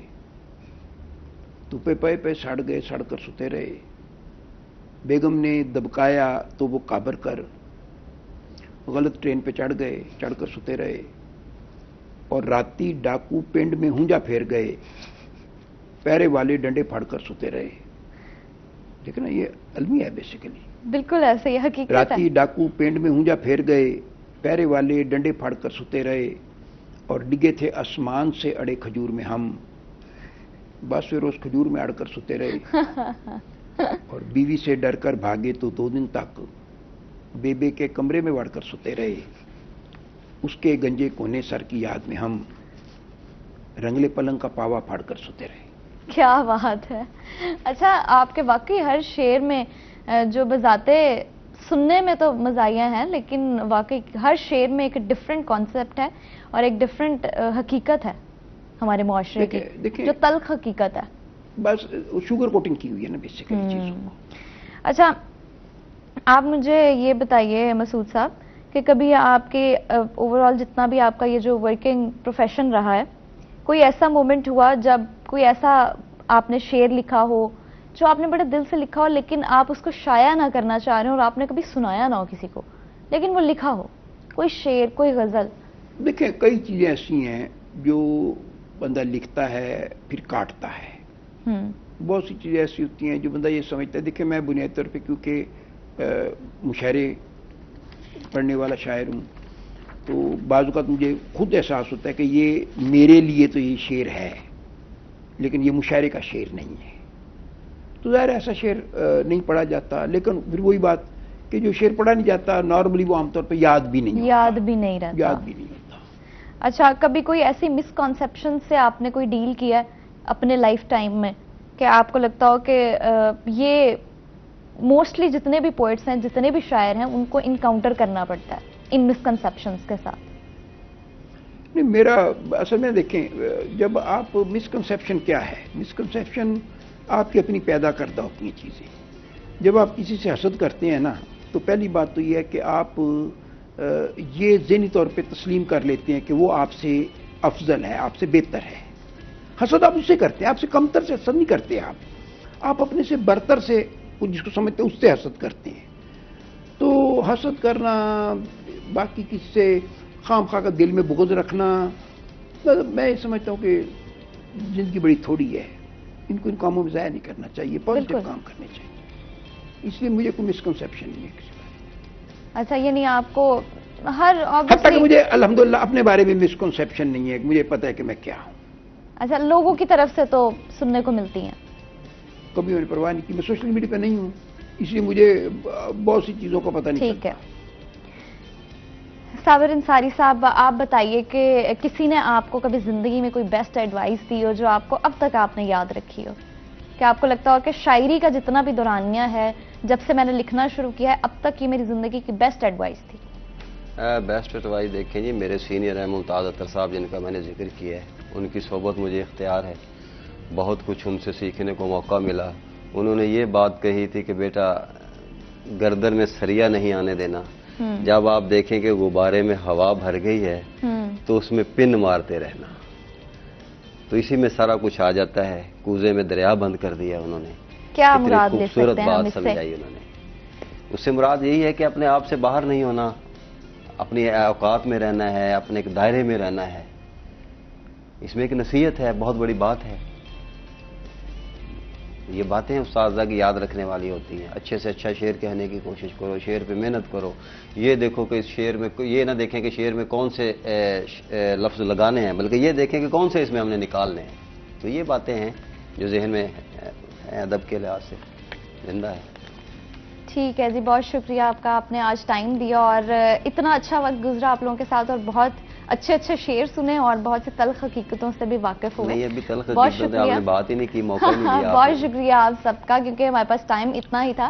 تو پے سڑ گئے سڑ کر سوتے رہے, بیگم نے دبکایا تو وہ کابر کر, غلط ٹرین پہ چڑھ گئے چڑھ کر سوتے رہے, اور راتی ڈاکو پنڈ میں ہونجا پھیر گئے, پیرے والے ڈنڈے پھاڑ کر سوتے رہے. لیکن یہ المیہ ہے بیسیکلی, بالکل ایسے ہی حقیقت ہے. راتی ڈاکو پنڈ میں ہونجا پھیر گئے, پیرے والے ڈنڈے پھاڑ کر سوتے رہے, اور ڈگے تھے آسمان سے اڑے کھجور میں ہم, بس پھر روز کھجور میں اڑ کر سوتے رہے. اور بیوی سے ڈر کر بھاگے تو 2 دن تک بیبے کے کمرے میں وڑ کر سوتے رہے, اس کے گنجے کونے سر کی یاد میں ہم رنگلے پلنگ کا پاوا پھاڑ کر سوتے رہے. کیا بات ہے. اچھا آپ کے واقعی ہر شعر میں جو بذاتے سننے میں تو مزاحیہ ہیں, لیکن واقعی ہر شعر میں ایک ڈیفرنٹ کانسیپٹ ہے اور ایک ڈیفرنٹ حقیقت ہے ہمارے معاشرے کی, جو تلخ حقیقت ہے. بس شوگر کوٹنگ کی ہوئی ہے نا بیسیکلی چیزوں کو. اچھا آپ مجھے یہ بتائیے مسعود صاحب کہ کبھی آپ کے اوور آل جتنا بھی آپ کا یہ جو ورکنگ پروفیشن رہا ہے, کوئی ایسا مومنٹ ہوا جب کوئی ایسا آپ نے شعر لکھا ہو جو آپ نے بڑے دل سے لکھا ہو لیکن آپ اس کو شائع نہ کرنا چاہ رہے ہیں اور آپ نے کبھی سنایا نہ ہو کسی کو, لیکن وہ لکھا ہو, کوئی شعر کوئی غزل؟ دیکھیں کئی چیزیں ایسی ہیں جو بندہ لکھتا ہے پھر کاٹتا ہے. بہت سی چیزیں ایسی ہوتی ہیں جو بندہ یہ سمجھتا ہے. دیکھیں میں بنیادی طور پہ کیونکہ مشاعرے پڑھنے والا شاعر ہوں, تو بعض اوقات مجھے خود احساس ہوتا ہے کہ یہ میرے لیے تو یہ شعر ہے لیکن یہ مشاعرے کا شعر نہیں ہے, تو ظاہر ایسا شعر نہیں پڑھا جاتا. لیکن پھر وہی بات کہ جو شعر پڑھا نہیں جاتا نارملی وہ عام طور پہ یاد بھی نہیں رہتا. اچھا کبھی کوئی ایسی مسکنسیپشن سے آپ نے کوئی ڈیل کیا ہے اپنے لائف ٹائم میں کہ آپ کو لگتا ہو کہ یہ موسٹلی جتنے بھی پوئٹس ہیں جتنے بھی شاعر ہیں ان کو انکاؤنٹر کرنا پڑتا ہے ان مسکنسیپشنز کے ساتھ؟ نہیں, میرا اصل میں دیکھیں جب آپ مسکنسیپشن کیا ہے, مسکنسیپشن آپ کی اپنی پیدا کردہ ہوتی ہیں چیزیں. جب آپ کسی سے حسد کرتے ہیں نا تو پہلی بات تو یہ ہے کہ آپ یہ ذہنی طور پہ تسلیم کر لیتے ہیں کہ وہ آپ سے افضل ہے, آپ سے بہتر ہے. حسد آپ اس سے کرتے ہیں, آپ سے کمتر سے حسد نہیں کرتے, آپ اپنے سے برتر سے جس کو سمجھتے ہیں اس سے حسد کرتے ہیں. تو حسد کرنا, باقی کسی سے خام خواہ کا دل میں بغض رکھنا, میں یہ سمجھتا ہوں کہ زندگی بڑی تھوڑی ہے, ان کو ان کاموں میں ضائع نہیں کرنا چاہیے, پازیٹیو کام کرنے چاہیے. اس لیے مجھے کوئی مسکنسیپشن نہیں ہے کسی بارے. اچھا یعنی آپ کو ہر حتیٰ کہ مجھے الحمدللہ اپنے بارے میں مسکنسیپشن نہیں ہے, مجھے پتہ ہے کہ میں کیا ہوں. اچھا لوگوں کی طرف سے تو سننے کو ملتی ہیں؟ کبھی میں نے پرواہ نہیں کی, میں سوشل میڈیا پہ نہیں ہوں اس لیے مجھے بہت سی چیزوں کا پتہ نہیں. ٹھیک ہے. صابر انصاری صاحب آپ بتائیے کہ کسی نے آپ کو کبھی زندگی میں کوئی بیسٹ ایڈوائس دی ہو جو آپ کو اب تک آپ نے یاد رکھی ہو, کہ آپ کو لگتا ہو کہ شاعری کا جتنا بھی دورانیہ ہے جب سے میں نے لکھنا شروع کیا ہے اب تک یہ میری زندگی کی بیسٹ ایڈوائس تھی؟ بیسٹ ایڈوائس دیکھیں جی, میرے سینئر ہیں ممتاز اختر صاحب جن کا میں نے ذکر کیا ہے, ان کی صحبت مجھے اختیار ہے, بہت کچھ ان سے سیکھنے کو موقع ملا. انہوں نے یہ بات کہی تھی کہ بیٹا گردن میں سریا نہیں آنے دینا, جب آپ دیکھیں کہ غبارے میں ہوا بھر گئی ہے تو اس میں پن مارتے رہنا, تو اسی میں سارا کچھ آ جاتا ہے. کوزے میں دریا بند کر دیا انہوں نے. کیا مراد لے خوبصورت سکتے ہیں بات سمجھائی انہوں نے. اس سے مراد یہی ہے کہ اپنے آپ سے باہر نہیں ہونا, اپنی اوقات میں رہنا ہے, اپنے ایک دائرے میں رہنا ہے. اس میں ایک نصیحت ہے, بہت بڑی بات ہے. یہ باتیں اساتذہ کی یاد رکھنے والی ہوتی ہیں. اچھے سے اچھا شعر کہنے کی کوشش کرو, شعر پہ محنت کرو. یہ دیکھو کہ اس شعر میں یہ نہ دیکھیں کہ شعر میں کون سے لفظ لگانے ہیں, بلکہ یہ دیکھیں کہ کون سے اس میں ہم نے نکالنے ہیں. تو یہ باتیں ہیں جو ذہن میں ادب کے لحاظ سے زندہ ہے. ٹھیک ہے جی, بہت شکریہ آپ کا, آپ نے آج ٹائم دیا اور اتنا اچھا وقت گزرا آپ لوگوں کے ساتھ, اور بہت اچھے اچھے شعر سنے اور بہت سے تلخ حقیقتوں سے بھی واقف ہوئے. نہیں, ابھی تلخ حقیقتوں سے آپ نے بات ہی نہیں کی, موقع نہیں دیا. بہت شکریہ آپ سب کا, کیونکہ ہمارے پاس ٹائم اتنا ہی تھا.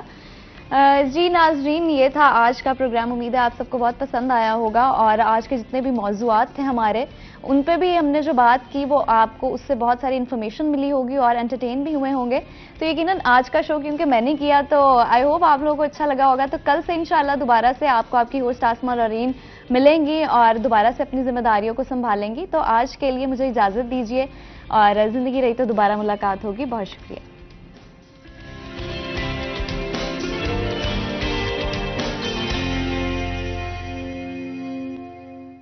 جی ناظرین، یہ تھا آج کا پروگرام. امید ہے آپ سب کو بہت پسند آیا ہوگا اور آج کے جتنے بھی موضوعات تھے ہمارے ان پہ بھی ہم نے جو بات کی وہ آپ کو اس سے بہت ساری انفارمیشن ملی ہوگی اور انٹرٹین بھی ہوئے ہوں گے. تو یقیناً آج کا شو کیونکہ میں نے کیا تو آئی ہوپ آپ لوگوں کو اچھا لگا ہوگا. تو کل سے انشاءاللہ دوبارہ سے آپ کو آپ کی ہوسٹ آسما رورین ملیں گی اور دوبارہ سے اپنی ذمہ داریوں کو سنبھالیں گی. تو آج کے لیے مجھے اجازت دیجیے اور زندگی رہی تو دوبارہ ملاقات ہوگی. بہت شکریہ.